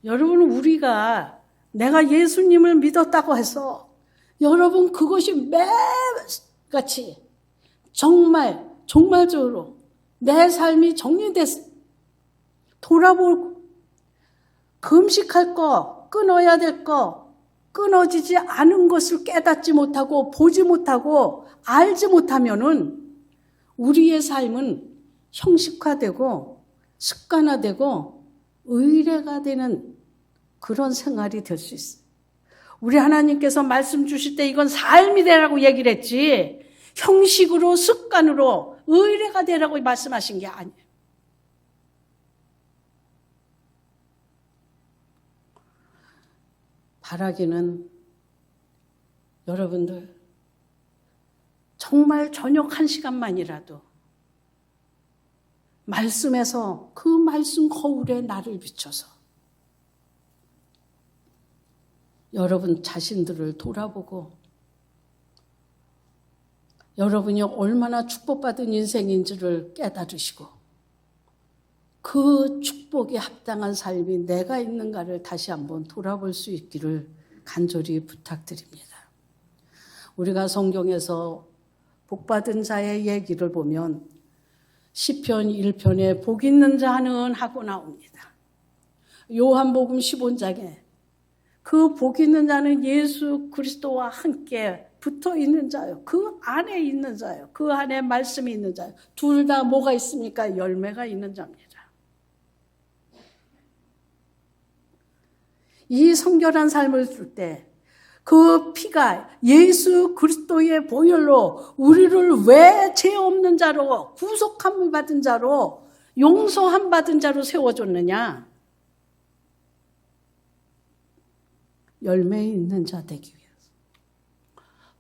여러분 우리가 내가 예수님을 믿었다고 해서 여러분 그것이 매같이 정말적으로 내 삶이 정리됐어. 돌아보고 금식할 거, 끊어야 될 거, 끊어지지 않은 것을 깨닫지 못하고 보지 못하고 알지 못하면은 우리의 삶은 형식화되고 습관화되고 의례가 되는 그런 생활이 될 수 있어요. 우리 하나님께서 말씀 주실 때 이건 삶이 되라고 얘기를 했지 형식으로 습관으로 의례가 되라고 말씀하신 게 아니에요. 바라기는 여러분들 정말 저녁 1시간만이라도 말씀에서 그 말씀 거울에 나를 비춰서 여러분 자신들을 돌아보고 여러분이 얼마나 축복받은 인생인지를 깨달으시고 그 축복에 합당한 삶이 내가 있는가를 다시 한번 돌아볼 수 있기를 간절히 부탁드립니다. 우리가 성경에서 복받은 자의 얘기를 보면 시편 1편에 복 있는 자는 하고 나옵니다. 요한복음 15장에 그 복 있는 자는 예수 그리스도와 함께 붙어 있는 자요. 그 안에 있는 자요. 그 안에 말씀이 있는 자요. 둘 다 뭐가 있습니까? 열매가 있는 자입니다. 이 성결한 삶을 살 때 그 피가 예수 그리스도의 보혈로 우리를 왜 죄 없는 자로 구속함을 받은 자로 용서함 받은 자로 세워줬느냐? 열매 있는 자 되기 위해서.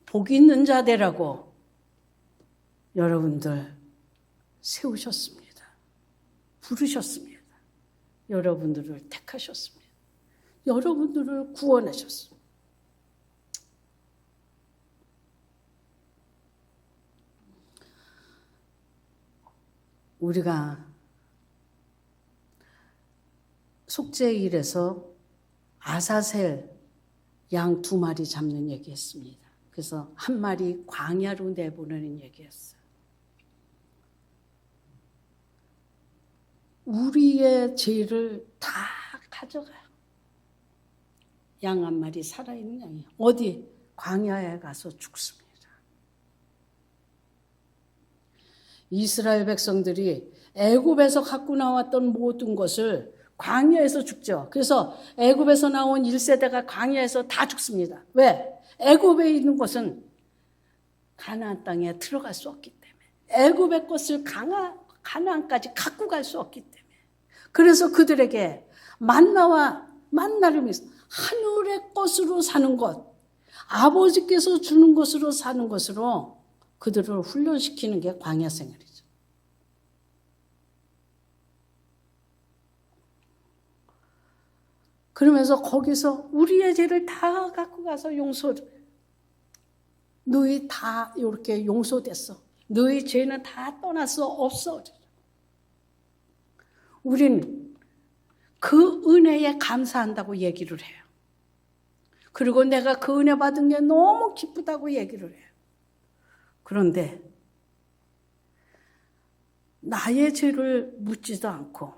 복 있는 자 되라고 여러분들 세우셨습니다. 부르셨습니다. 여러분들을 택하셨습니다. 여러분들을 구원하셨습니다. 우리가 속죄일에서 아사셀 양 2마리 잡는 얘기했습니다. 그래서 1마리 광야로 내보내는 얘기했어요. 우리의 죄를 다 가져가요. 양 1마리 살아있는 양이 어디? 광야에 가서 죽습니다. 이스라엘 백성들이 애굽에서 갖고 나왔던 모든 것을 광야에서 죽죠. 그래서 애굽에서 나온 1세대가 광야에서 다 죽습니다. 왜? 애굽에 있는 것은 가나안 땅에 들어갈 수 없기 때문에. 애굽의 것을 가나안까지 갖고 갈 수 없기 때문에. 그래서 그들에게 만나를 믿어 하늘의 것으로 사는 것, 아버지께서 주는 것으로 사는 것으로 그들을 훈련시키는 게 광야 생활이죠. 그러면서 거기서 우리의 죄를 다 갖고 가서 너희 다 이렇게 용서됐어. 너희 죄는 다 떠났어. 없어. 우린 그 은혜에 감사한다고 얘기를 해요. 그리고 내가 그 은혜 받은 게 너무 기쁘다고 얘기를 해요. 그런데 나의 죄를 묻지도 않고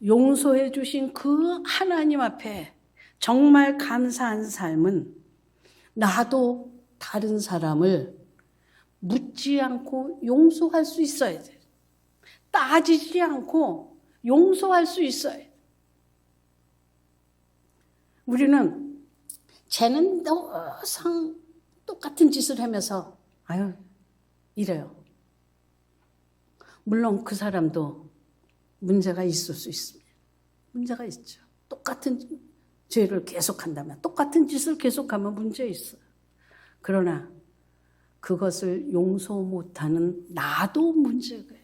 용서해 주신 그 하나님 앞에 정말 감사한 삶은 나도 다른 사람을 묻지 않고 용서할 수 있어야 돼. 따지지 않고 용서할 수 있어야 돼. 우리는 쟤는 항상 똑같은 짓을 하면서 아유 이래요. 물론 그 사람도 문제가 있을 수 있습니다. 문제가 있죠. 똑같은 죄를 계속한다면, 똑같은 짓을 계속하면 문제 있어요. 그러나 그것을 용서 못하는 나도 문제가 있어요.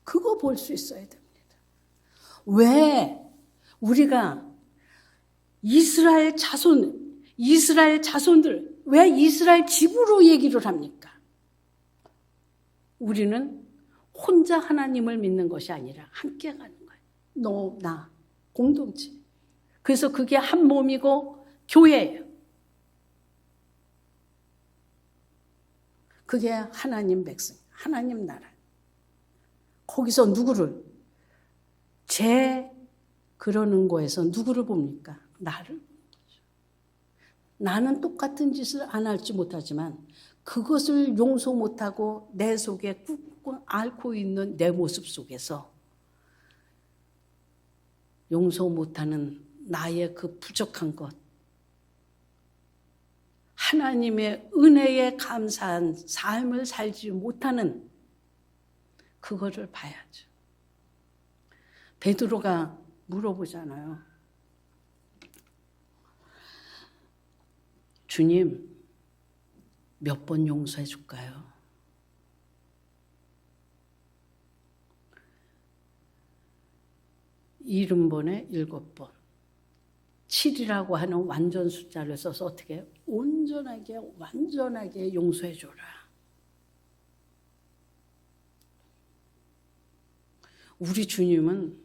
그거 볼 수 있어야 됩니다. 왜 우리가 이스라엘 자손들, 왜 이스라엘 집으로 얘기를 합니까? 우리는 혼자 하나님을 믿는 것이 아니라 함께 가는 거예요. 너, 나, 공동체. 그래서 그게 한 몸이고 교회예요. 그게 하나님 백성, 하나님 나라. 거기서 누구를? 그러는 거에서 누구를 봅니까? 나를. 나는 똑같은 짓을 안 할지 못하지만 그것을 용서 못하고 내 속에 꾹꾹 앓고 있는 내 모습 속에서 용서 못하는 나의 그 부족한 것, 하나님의 은혜에 감사한 삶을 살지 못하는 그거를 봐야죠. 베드로가 물어보잖아요. 주님, 몇 번 용서해 줄까요? 일흔 번에 7번. 7이라고 하는 완전 숫자를 써서 어떻게 완전하게 용서해 줘라. 우리 주님은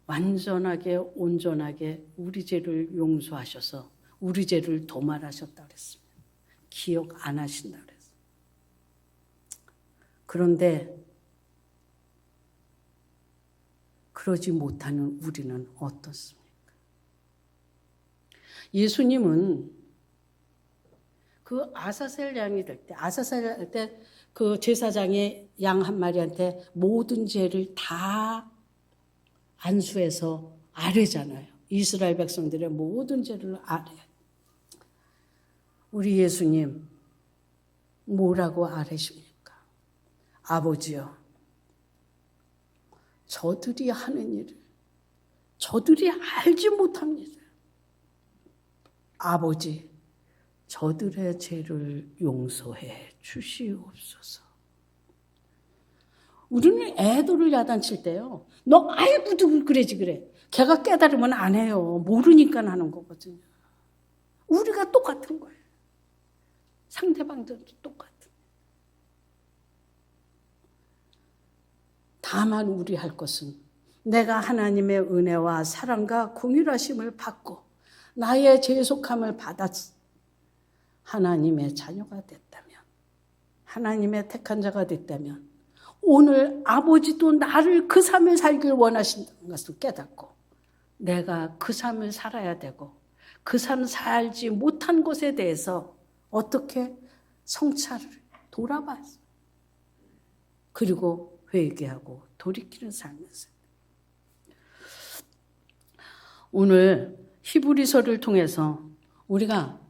완전하게 온전하게 우리 죄를 용서하셔서 우리 죄를 도말하셨다고 그랬습니다. 기억 안 하신다고 그랬어요. 그런데 그러지 못하는 우리는 어떻습니까? 예수님은 그 아사셀 양이 될 때, 아사셀 할 때 그 제사장의 양 한 마리한테 모든 죄를 다 안수해서 아뢰잖아요. 이스라엘 백성들의 모든 죄를 아뢰. 우리 예수님 뭐라고 아뢰십니까? 아버지요, 저들이 하는 일을 저들이 알지 못합니다. 아버지, 저들의 죄를 용서해 주시옵소서. 우리는 애들을 야단칠 때요, 너 아이고 그래지 그래. 걔가 깨달으면 안 해요. 모르니까 하는 거거든요. 우리가 똑같은 거예요. 상대방도 똑같은. 다만 우리 할 것은 내가 하나님의 은혜와 사랑과 공의하심을 받고 나의 죄속함을 받았 하나님의 자녀가 됐다면, 하나님의 택한 자가 됐다면 오늘 아버지도 나를 그 삶을 살길 원하신다는 것을 깨닫고 내가 그 삶을 살아야 되고 그 삶 살지 못한 것에 대해서 어떻게 성찰을 돌아봐요. 그리고 회개하고 돌이키는 삶에서 오늘 히브리서를 통해서 우리가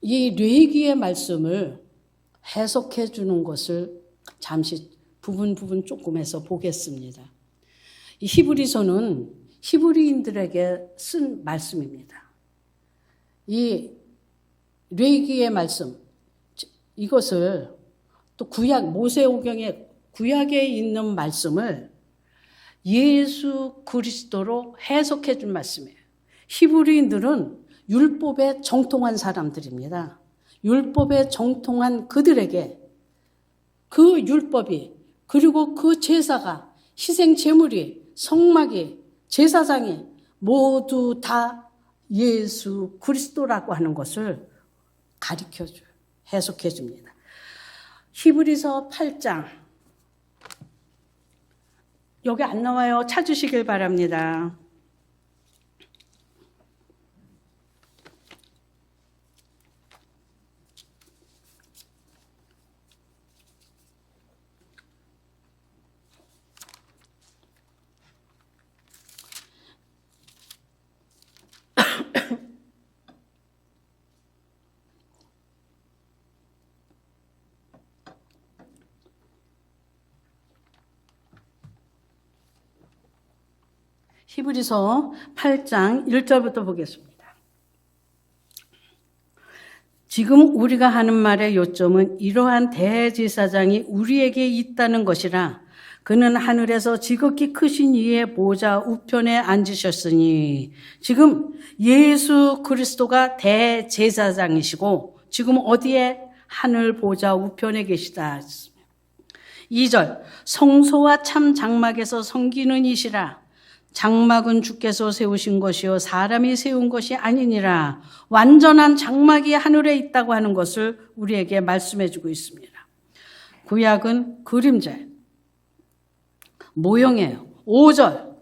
이 뇌기의 말씀을 해석해 주는 것을 잠시 부분 조금 해서 보겠습니다. 이 히브리서는 히브리인들에게 쓴 말씀입니다. 이 뇌기의 말씀, 이것을 또 모세오경의 구약에 있는 말씀을 예수 그리스도로 해석해 준 말씀이에요. 히브리인들은 율법에 정통한 사람들입니다. 율법에 정통한 그들에게 그 율법이, 그리고 그 제사가, 희생 제물이, 성막이, 제사장이 모두 다 예수 그리스도라고 하는 것을 가르쳐줘요. 해석해 줍니다. 히브리서 8장, 여기 안 나와요. 찾으시길 바랍니다. 히브리서 8장 1절부터 보겠습니다. 지금 우리가 하는 말의 요점은 이러한 대제사장이 우리에게 있다는 것이라. 그는 하늘에서 지극히 크신 이의 보좌 우편에 앉으셨으니, 지금 예수 그리스도가 대제사장이시고 지금 어디에? 하늘 보좌 우편에 계시다. 2절, 성소와 참 장막에서 섬기는 이시라. 장막은 주께서 세우신 것이요 사람이 세운 것이 아니니라. 완전한 장막이 하늘에 있다고 하는 것을 우리에게 말씀해 주고 있습니다. 구약은 그림자, 모형이에요. 5절,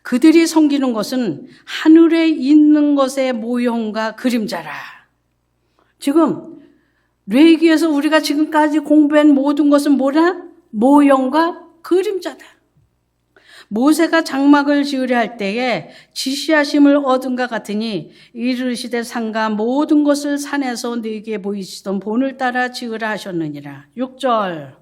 그들이 섬기는 것은 하늘에 있는 것의 모형과 그림자라. 지금 레위기에서 우리가 지금까지 공부한 모든 것은 뭐라? 모형과 그림자다. 모세가 장막을 지으려 할 때에 지시하심을 얻은가 같으니 이르시되 산과 모든 것을 산에서 네게 보이시던 본을 따라 지으라 하셨느니라. 6절,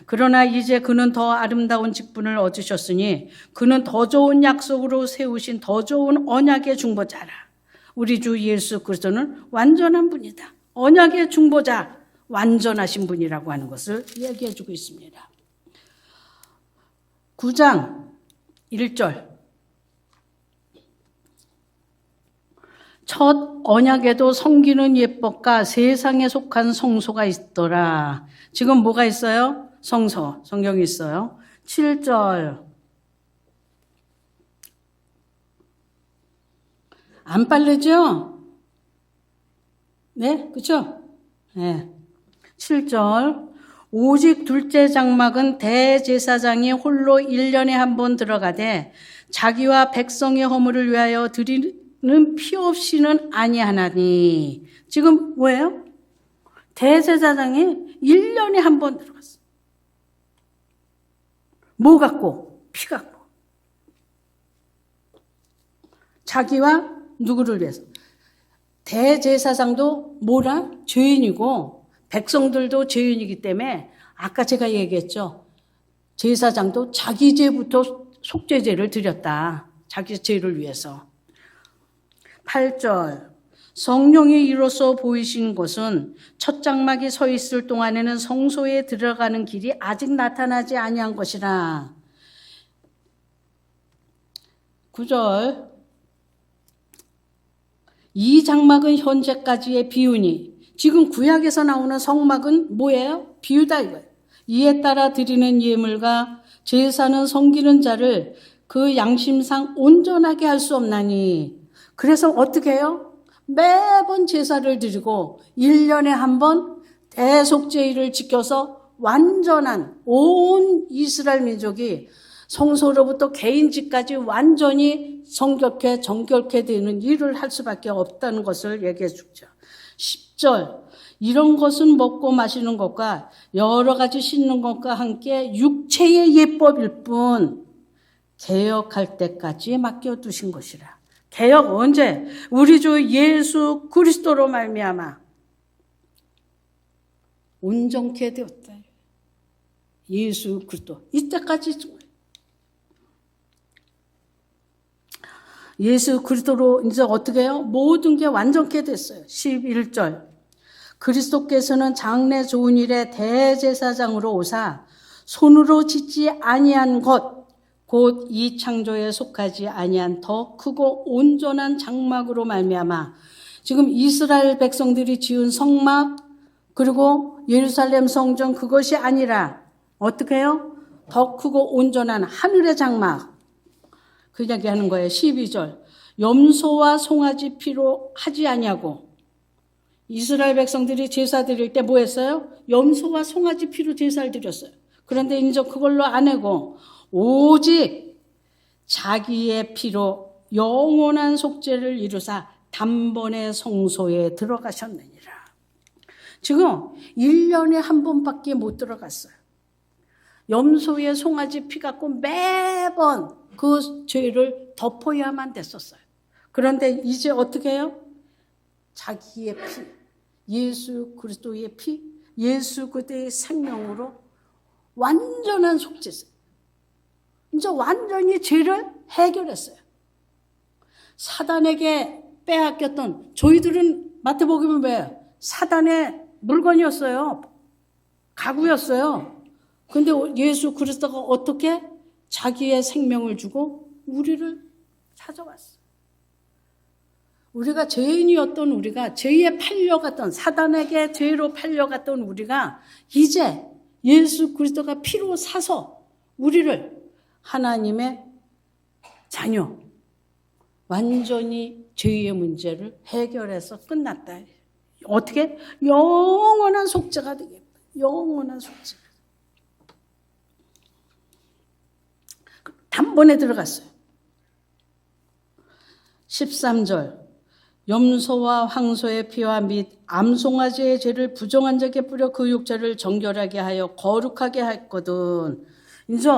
그러나 이제 그는 더 아름다운 직분을 얻으셨으니 그는 더 좋은 약속으로 세우신 더 좋은 언약의 중보자라. 우리 주 예수 그리스도는 완전한 분이다. 언약의 중보자, 완전하신 분이라고 하는 것을 얘기해 주고 있습니다. 9장 1절. 첫 언약에도 섬기는 예법과 세상에 속한 성소가 있더라. 지금 뭐가 있어요? 성소, 성경이 있어요. 7절. 안 빠르죠? 네, 그렇죠? 네. 7절. 오직 둘째 장막은 대제사장이 홀로 1년에 한 번 들어가되 자기와 백성의 허물을 위하여 드리는 피 없이는 아니하나니. 지금 뭐예요? 대제사장이 1년에 한 번 들어갔어요. 뭐 갖고? 피 갖고. 자기와 누구를 위해서? 대제사장도 뭐라? 죄인이고 백성들도 죄인이기 때문에 아까 제가 얘기했죠. 제사장도 자기 죄부터 속죄제를 드렸다. 자기 죄를 위해서. 8절. 성령이 이로써 보이신 것은 첫 장막이 서 있을 동안에는 성소에 들어가는 길이 아직 나타나지 아니한 것이라. 9절. 이 장막은 현재까지의 비유니, 지금 구약에서 나오는 성막은 뭐예요? 비유다 이거예요. 이에 따라 드리는 예물과 제사는 섬기는 자를 그 양심상 온전하게 할 수 없나니. 그래서 어떻게 해요? 매번 제사를 드리고 1년에 한 번 대속죄일을 지켜서 완전한 온 이스라엘 민족이 성소로부터 개인지까지 완전히 성결케 정결케 되는 일을 할 수밖에 없다는 것을 얘기해 주죠. 10절. 이런 것은 먹고 마시는 것과 여러 가지 씻는 것과 함께 육체의 예법일 뿐 개혁할 때까지 맡겨두신 것이라. 개혁 언제? 우리 주 예수 그리스도로 말미암아 온전케 되었다. 예수 그리스도. 이때까지 예수 그리스도로 이제 어떻게 해요? 모든 게 완전케 됐어요. 11절. 그리스도께서는 장래 좋은 일에 대제사장으로 오사 손으로 짓지 아니한 것 곧 이 창조에 속하지 아니한 더 크고 온전한 장막으로 말미암아. 지금 이스라엘 백성들이 지은 성막 그리고 예루살렘 성전 그것이 아니라 어떻게 해요? 더 크고 온전한 하늘의 장막. 그 이야기하는 거예요. 12절. 염소와 송아지 피로 하지 아니하고. 이스라엘 백성들이 제사 드릴 때 뭐 했어요? 염소와 송아지 피로 제사를 드렸어요. 그런데 이제 그걸로 안 하고 오직 자기의 피로 영원한 속죄를 이루사 단번에 성소에 들어가셨느니라. 지금 1년에 한 번밖에 못 들어갔어요. 염소의 송아지 피 갖고 매번 그 죄를 덮어야만 됐었어요. 그런데 이제 어떻게 해요? 자기의 피, 예수 그리스도의 피, 예수 그리스도의 생명으로 완전한 속죄세. 이제 완전히 죄를 해결했어요. 사단에게 빼앗겼던, 저희들은 마태복음은 왜? 사단의 물건이었어요. 가구였어요. 근데 예수 그리스도가 어떻게 자기의 생명을 주고 우리를 찾아왔어요. 우리가 죄인이었던 우리가, 죄에 팔려갔던, 사단에게 죄로 팔려갔던 우리가 이제 예수 그리스도가 피로 사서 우리를 하나님의 자녀, 완전히 죄의 문제를 해결해서 끝났다. 어떻게? 영원한 속죄가 되겠다. 영원한 속죄. 단번에 들어갔어요. 13절. 염소와 황소의 피와 및 암송아지의 죄를 부정한 자에게 뿌려 그 육체를 정결하게 하여 거룩하게 했거든. 이제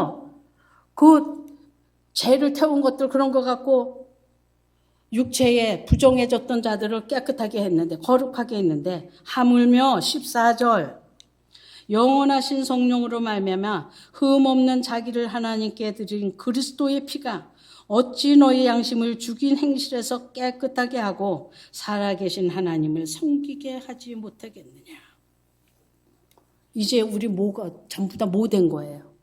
그 죄를 태운 것들 그런 거 갖고 육체에 부정해졌던 자들을 깨끗하게 했는데, 거룩하게 했는데, 하물며 14절. 영원하신 성령으로 말미암아 흠 없는 자기를 하나님께 드린 그리스도의 피가 어찌 너희 양심을 죽인 행실에서 깨끗하게 하고 살아계신 하나님을 섬기게 하지 못하겠느냐. 이제 우리 뭐가 전부 다 뭐 된 거예요?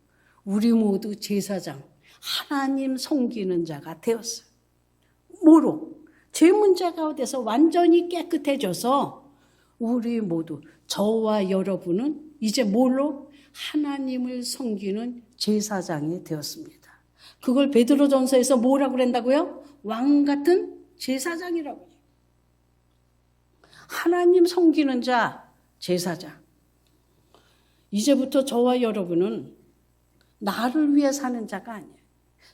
우리 모두 제사장, 하나님 섬기는 자가 되었어요. 뭐로? 죄 문제가 돼서 완전히 깨끗해져서 우리 모두, 저와 여러분은 이제 뭘로? 하나님을 섬기는 제사장이 되었습니다. 그걸 베드로전서에서 뭐라고 그런다고요? 왕 같은 제사장이라고 해요. 하나님 섬기는 자, 제사장. 이제부터 저와 여러분은 나를 위해 사는 자가 아니에요.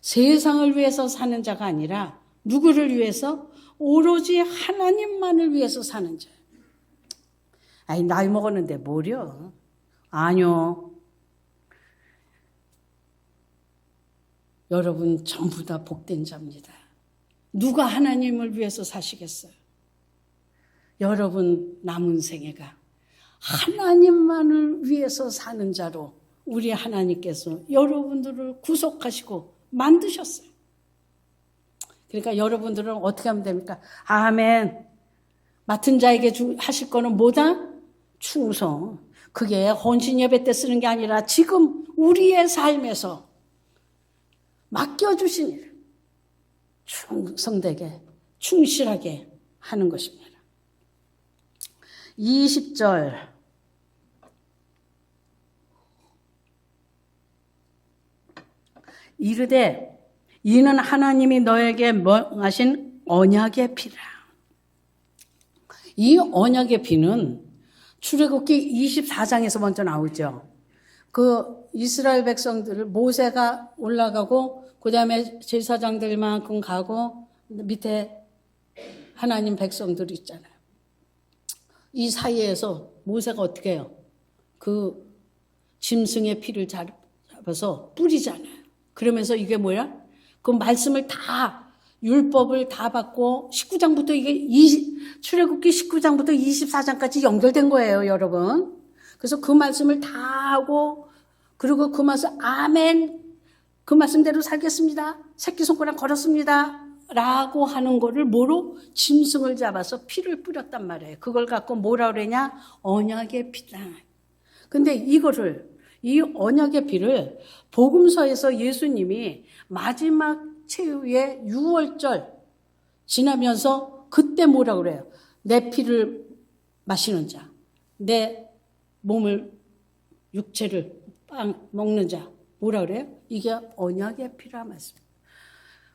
세상을 위해서 사는 자가 아니라 누구를 위해서? 오로지 하나님만을 위해서 사는 자예요. 아니, 나이 먹었는데 뭐려? 아니요. 여러분 전부 다 복된 자입니다. 누가 하나님을 위해서 사시겠어요? 여러분 남은 생애가 하나님만을 위해서 사는 자로 우리 하나님께서 여러분들을 구속하시고 만드셨어요. 그러니까 여러분들은 어떻게 하면 됩니까? 아멘. 맡은 자에게 하실 거는 뭐다? 충성. 그게 헌신 예배 때 쓰는 게 아니라 지금 우리의 삶에서 맡겨주신 일, 충성되게, 충실하게 하는 것입니다. 20절. 이르되 이는 하나님이 너에게 명하신 언약의 피라. 이 언약의 피는 출애굽기 24장에서 먼저 나오죠. 그 이스라엘 백성들을 모세가 올라가고 그 다음에 제사장들만큼 가고 밑에 하나님 백성들이 있잖아요. 이 사이에서 모세가 어떻게 해요? 그 짐승의 피를 잡아서 뿌리잖아요. 그러면서 이게 뭐야? 그 말씀을 다, 율법을 다 받고 19장부터 이게 출애굽기 19장부터 24장까지 연결된 거예요, 여러분. 그래서 그 말씀을 다 하고, 그리고 그 말씀, 아멘, 그 말씀대로 살겠습니다. 새끼손가락 걸었습니다. 라고 하는 거를 뭐로? 짐승을 잡아서 피를 뿌렸단 말이에요. 그걸 갖고 뭐라 그러냐? 언약의 피다. 근데 이 언약의 피를 복음서에서 예수님이 마지막 최후의 6월절 지나면서 그때 뭐라 그래요? 내 피를 마시는 자, 내 몸을, 육체를 빵 먹는 자, 뭐라 그래요? 이게 언약의 피라 말씀입니다.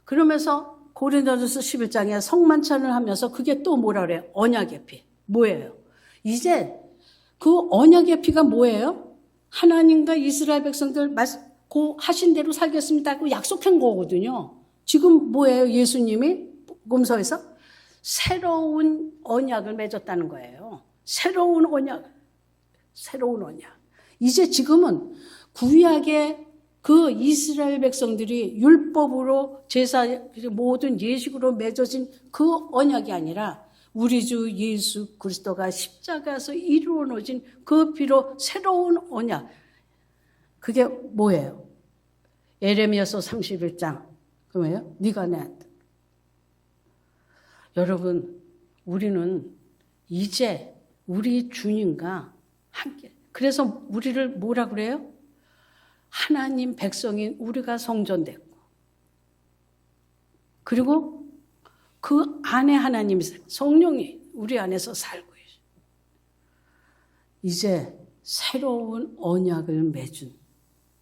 그러면서 고린도전서 11장에 성만찬을 하면서 그게 또 뭐라 그래요? 언약의 피. 뭐예요? 이제 그 언약의 피가 뭐예요? 하나님과 이스라엘 백성들 하신 대로 살겠습니다 하고 약속한 거거든요. 지금 뭐예요? 예수님이 복음서에서 새로운 언약을 맺었다는 거예요. 새로운 언약. 이제 지금은 구약의 그 이스라엘 백성들이 율법으로 제사 모든 예식으로 맺어진 그 언약이 아니라 우리 주 예수 그리스도가 십자가에서 이루어 놓으신 그 피로 새로운 언약. 그게 뭐예요? 예레미야서 31장. 그 뭐예요? 네가 내한테. 여러분, 우리는 이제 우리 주님과 함께. 그래서 우리를 뭐라 그래요? 하나님 백성인 우리가 성전됐고, 그리고 그 안에 하나님이 성령이 우리 안에서 살고 계셔. 이제 새로운 언약을 맺은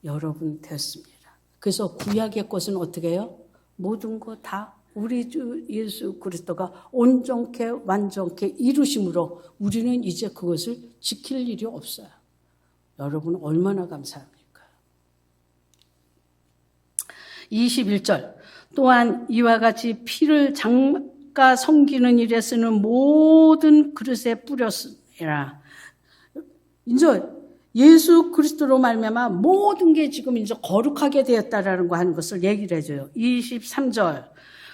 여러분 됐습니다. 그래서 구약의 것은 어떻게 해요? 모든 거 다 우리 주 예수 그리스도가 온전케 완전케 이루심으로 우리는 이제 그것을 지킬 일이 없어요. 여러분 얼마나 감사합니까? 21절. 또한 이와 같이 피를 장가 섬기는 일에 쓰는 모든 그릇에 뿌렸으니라. 이제 예수 그리스도로 말미암아 모든 게 지금 이제 거룩하게 되었다라는 거 하는 것을 얘기를 해줘요. 23절.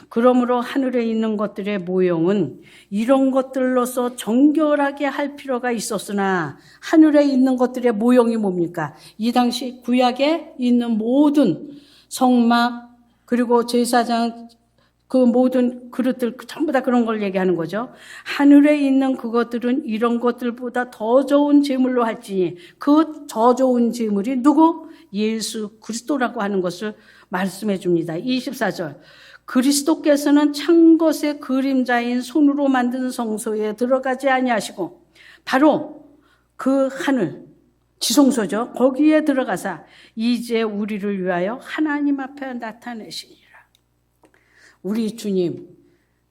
그러므로 하늘에 있는 것들의 모형은 이런 것들로서 정결하게 할 필요가 있었으나 하늘에 있는 것들의 모형이 뭡니까? 이 당시 구약에 있는 모든 성막 그리고 제사장 그 모든 그릇들 전부 다 그런 걸 얘기하는 거죠. 하늘에 있는 그것들은 이런 것들보다 더 좋은 제물로 할지니 그 더 좋은 제물이 누구? 예수 그리스도라고 하는 것을 말씀해 줍니다. 24절. 그리스도께서는 찬 것의 그림자인 손으로 만든 성소에 들어가지 아니하시고 바로 그 하늘 지성소죠. 거기에 들어가사 이제 우리를 위하여 하나님 앞에 나타내시니라. 우리 주님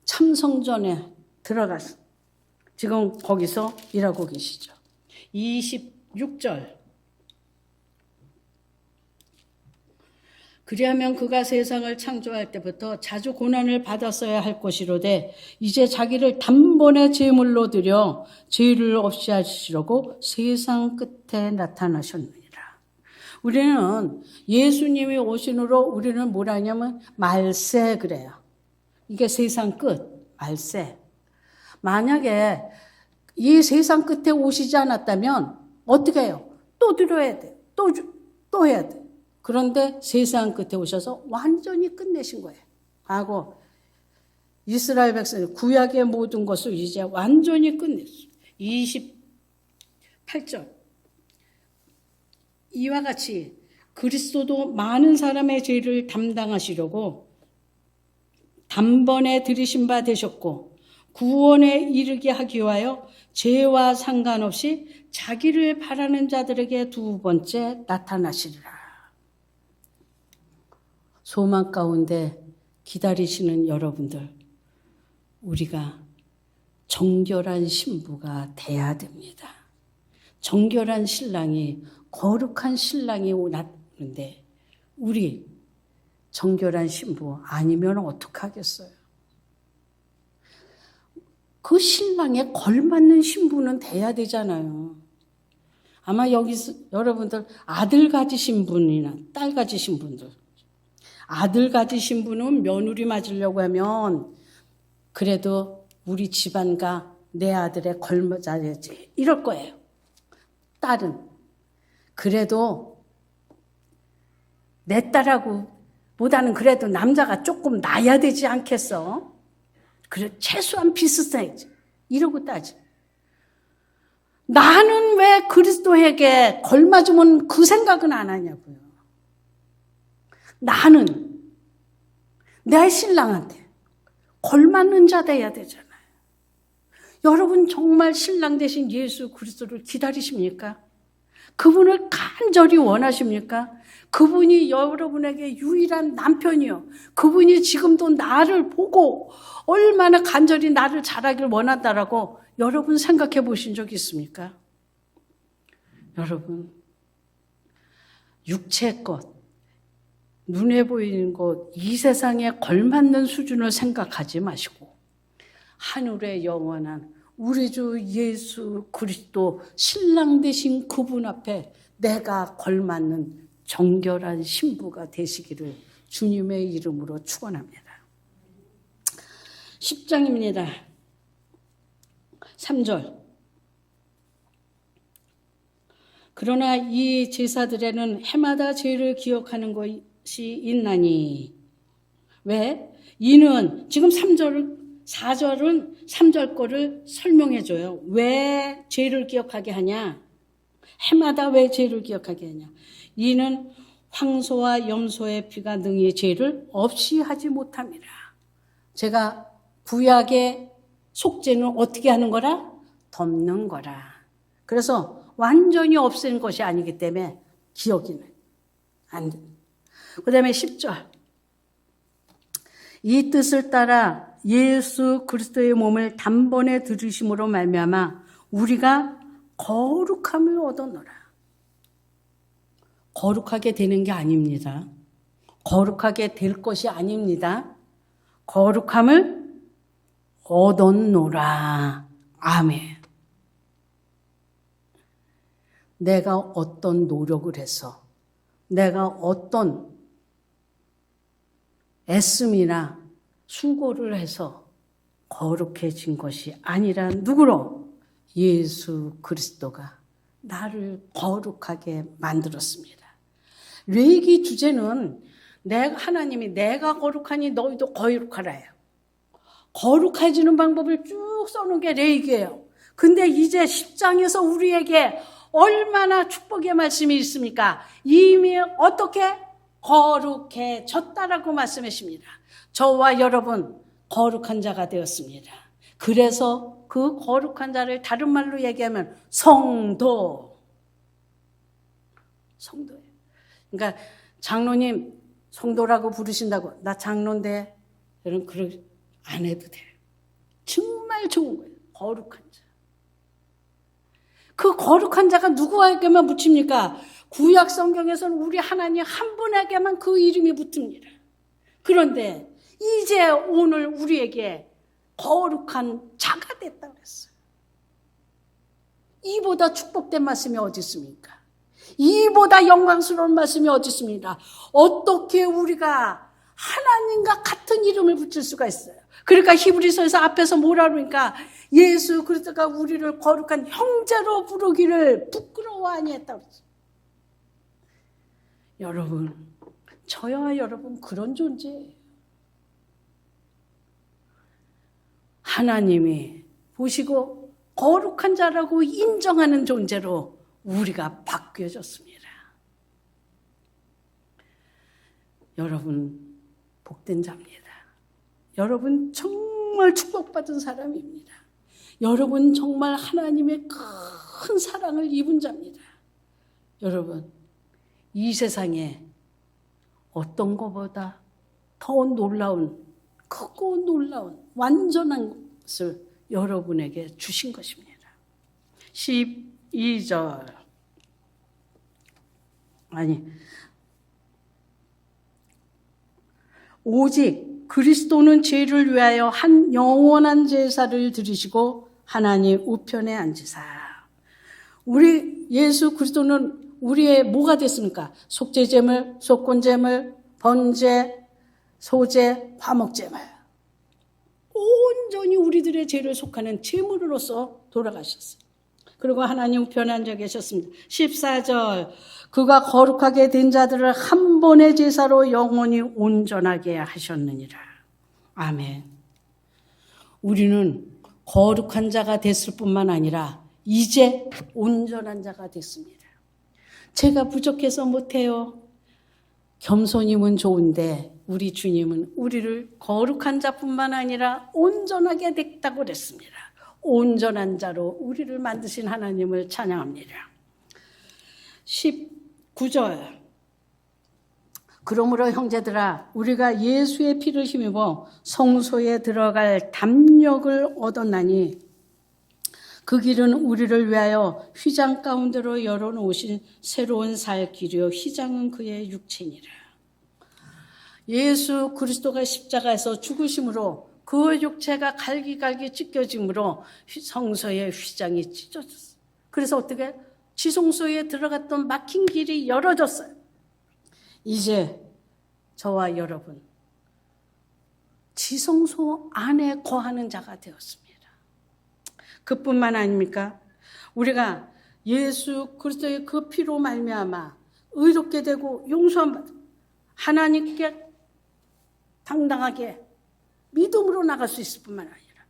참성전에 들어가서 지금 거기서 일하고 계시죠. 26절. 그리하면 그가 세상을 창조할 때부터 자주 고난을 받았어야 할 것이로되 이제 자기를 단번에 제물로 드려 죄를 없이 하시려고 세상 끝에 나타나셨느니라. 우리는 예수님이 오신으로 우리는 뭐라 하냐면 말세 그래요. 이게 세상 끝, 말세. 만약에 이 세상 끝에 오시지 않았다면 어떻게 해요? 또 드려야 돼. 또 해야 돼. 그런데 세상 끝에 오셔서 완전히 끝내신 거예요. 하고 이스라엘 백성 구약의 모든 것을 이제 완전히 끝냈어요. 28절. 이와 같이 그리스도도 많은 사람의 죄를 담당하시려고 단번에 들이신 바 되셨고 구원에 이르게 하기 위하여 죄와 상관없이 자기를 바라는 자들에게 두 번째 나타나시리라. 소망 가운데 기다리시는 여러분들, 우리가 정결한 신부가 돼야 됩니다. 정결한 신랑이, 거룩한 신랑이 났는데 우리 정결한 신부 아니면 어떡하겠어요? 그 신랑에 걸맞는 신부는 돼야 되잖아요. 아마 여기서 여러분들 아들 가지신 분이나 딸 가지신 분들, 아들 가지신 분은 며느리 맞으려고 하면 그래도 우리 집안과 내 아들에 걸맞아야지 이럴 거예요. 딸은 그래도 내 딸하고 보다는 그래도 남자가 조금 나야 되지 않겠어? 그래 최소한 비슷해야지. 이러고 따지. 나는 왜 그리스도에게 걸맞으면 그 생각은 안 하냐고요. 나는 내 신랑한테 걸맞는 자 돼야 되잖아요. 여러분 정말 신랑 되신 예수 그리스도를 기다리십니까? 그분을 간절히 원하십니까? 그분이 여러분에게 유일한 남편이요. 그분이 지금도 나를 보고 얼마나 간절히 나를 잘하길 원한다라고 여러분 생각해 보신 적 있습니까? 여러분, 육체의 것, 눈에 보이는 것, 이 세상에 걸맞는 수준을 생각하지 마시고 하늘의 영원한 우리 주 예수 그리스도 신랑 되신 그분 앞에 내가 걸맞는 정결한 신부가 되시기를 주님의 이름으로 축원합니다. 10장입니다. 3절. 그러나 이 제사들에는 해마다 죄를 기억하는 것이 있나니. 왜? 이는 지금 4절은 3절 거를 설명해줘요. 왜 죄를 기억하게 하냐? 해마다 왜 죄를 기억하게 하냐? 이는 황소와 염소의 피가 능히 죄를 없이 하지 못함이라. 제가 구약의 속죄는 어떻게 하는 거라? 덮는 거라. 그래서 완전히 없앤 것이 아니기 때문에 기억이 안 돼. 그 다음에 10절. 이 뜻을 따라 예수 그리스도의 몸을 단번에 들으심으로 말미암아 우리가 거룩함을 얻어노라. 거룩하게 되는 게 아닙니다. 거룩하게 될 것이 아닙니다. 거룩함을 얻어노라. 아멘. 내가 어떤 노력을 해서, 내가 어떤 애씀이나 수고를 해서 거룩해진 것이 아니라 누구로? 예수 그리스도가 나를 거룩하게 만들었습니다. 레위기 주제는 하나님이 내가 거룩하니 너희도 거룩하라요. 거룩해지는 방법을 쭉 써놓은 게 레위기예요. 근데 이제 10장에서 우리에게 얼마나 축복의 말씀이 있습니까? 이미 어떻게 거룩해졌다라고 말씀하십니다. 저와 여러분 거룩한 자가 되었습니다. 그래서 그 거룩한 자를 다른 말로 얘기하면 성도예요. 그러니까 장로님 성도라고 부르신다고 나 장로인데 여러분 그러지 안 해도 돼요. 정말 좋은 거예요. 거룩한 자. 그 거룩한 자가 누구에게만 붙입니까? 구약 성경에서는 우리 하나님 한 분에게만 그 이름이 붙습니다. 그런데 이제 오늘 우리에게 거룩한 자가 됐다고 했어요. 이보다 축복된 말씀이 어디 있습니까? 이보다 영광스러운 말씀이 어디 있습니까? 어떻게 우리가 하나님과 같은 이름을 붙일 수가 있어요? 그러니까 히브리서에서 앞에서 뭐라 그러니까 예수 그리스도가 우리를 거룩한 형제로 부르기를 부끄러워 아니했다고 했어요. 여러분, 저와 여러분 그런 존재예요. 하나님이 보시고 거룩한 자라고 인정하는 존재로 우리가 바뀌어졌습니다. 여러분 복된 자입니다. 여러분 정말 축복받은 사람입니다. 여러분 정말 하나님의 큰 사랑을 입은 자입니다. 여러분 이 세상에 어떤 것보다 더 놀라운, 크고 놀라운 완전한 것을 여러분에게 주신 것입니다. 12절 오직 그리스도는 죄를 위하여 한 영원한 제사를 드리시고 하나님 우편에 앉으사. 우리 예수 그리스도는 우리의 뭐가 됐습니까? 속죄제물, 속건제물, 번제, 소제, 화목제물. 온전히 우리들의 죄를 속하는 제물로서 돌아가셨어요. 그리고 하나님 우편에 앉아 계셨습니다. 14절 그가 거룩하게 된 자들을 한 번의 제사로 영원히 온전하게 하셨느니라. 아멘. 우리는 거룩한 자가 됐을 뿐만 아니라 이제 온전한 자가 됐습니다. 제가 부족해서 못해요. 겸손이면 좋은데 우리 주님은 우리를 거룩한 자뿐만 아니라 온전하게 됐다고 그랬습니다. 온전한 자로 우리를 만드신 하나님을 찬양합니다. 19절 그러므로 형제들아 우리가 예수의 피를 힘입어 성소에 들어갈 담력을 얻었나니 그 길은 우리를 위하여 휘장 가운데로 열어놓으신 새로운 살 길이요 휘장은 그의 육체니라. 예수 그리스도가 십자가에서 죽으심으로 그 육체가 갈기갈기 찢겨짐으로 성소의 휘장이 찢어졌어요. 그래서 어떻게 지성소에 들어갔던 막힌 길이 열어졌어요. 이제 저와 여러분 지성소 안에 거하는 자가 되었습니다. 그뿐만 아닙니까? 우리가 예수 그리스도의 그 피로 말미암아 의롭게 되고 용서받아 하나님께 당당하게 믿음으로 나갈 수 있을 뿐만 아니라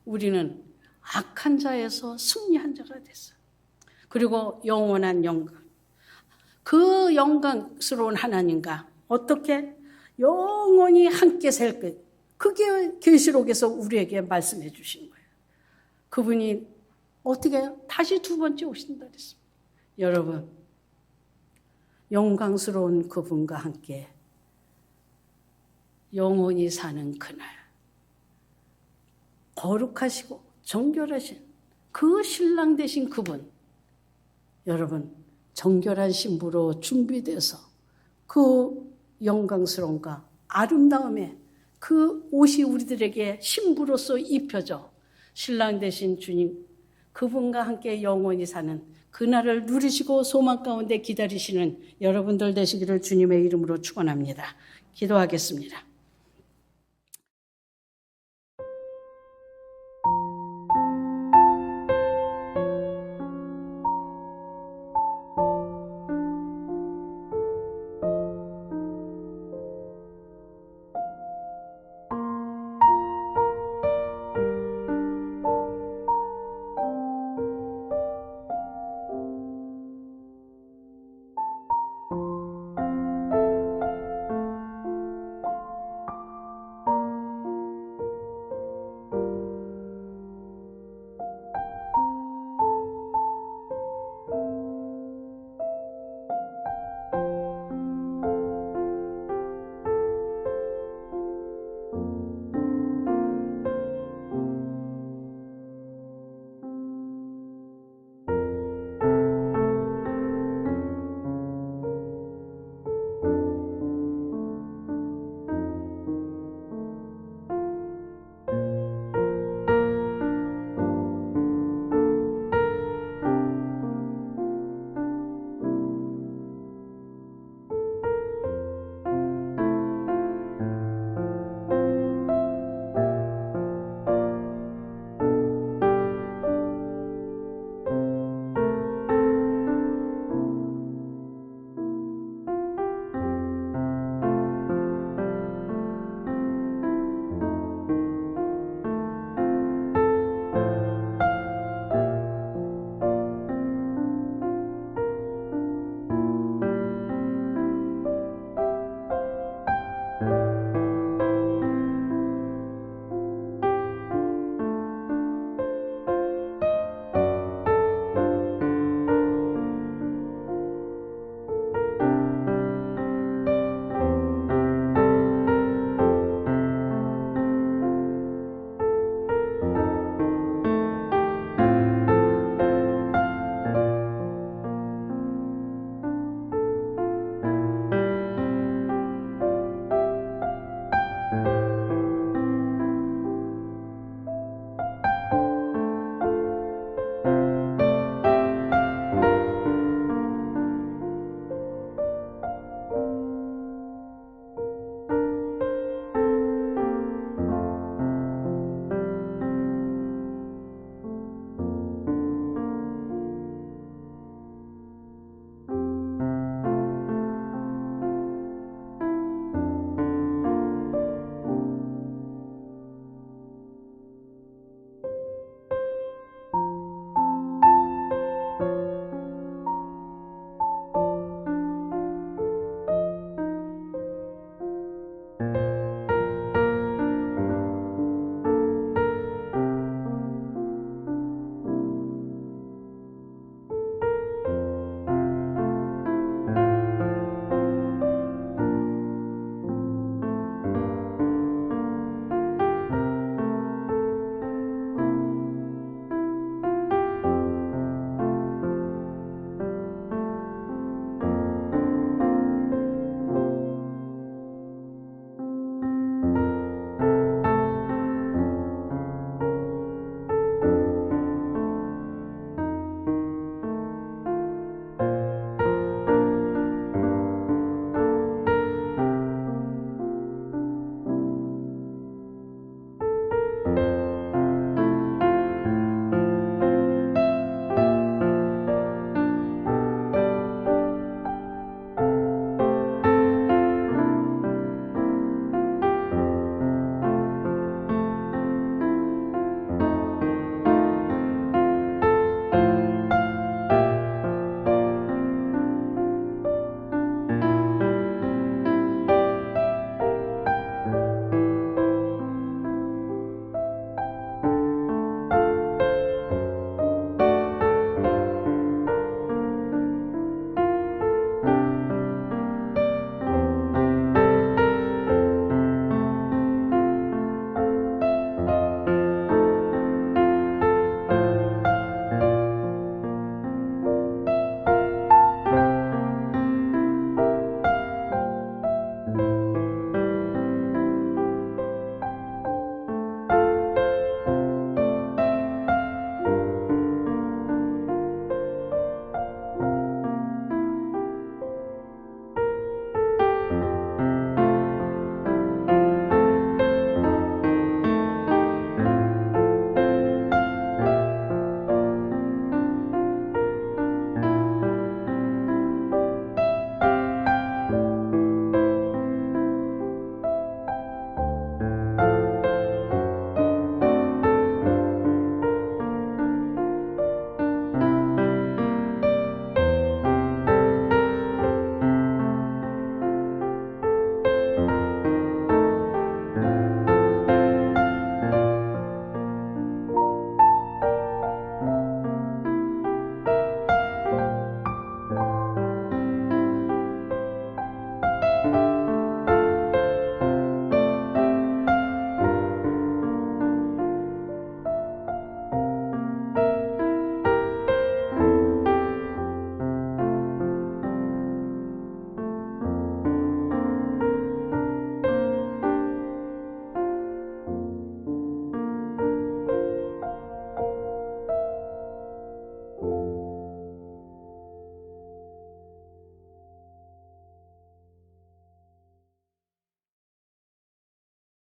우리는 악한 자에서 승리한 자가 됐어요. 그리고 영원한 영광. 그 영광스러운 하나님과 어떻게 영원히 함께 살 것. 그게 계시록에서 우리에게 말씀해 주신 거예요. 그분이 어떻게 다시 두 번째 오신다 그랬습니다. 여러분 영광스러운 그분과 함께 영원히 사는 그날 거룩하시고 정결하신 그 신랑 되신 그분 여러분 정결한 신부로 준비돼서 그 영광스러움과 아름다움에 그 옷이 우리들에게 신부로서 입혀져 신랑 되신 주님 그분과 함께 영원히 사는 그날을 누리시고 소망 가운데 기다리시는 여러분들 되시기를 주님의 이름으로 축원합니다. 기도하겠습니다.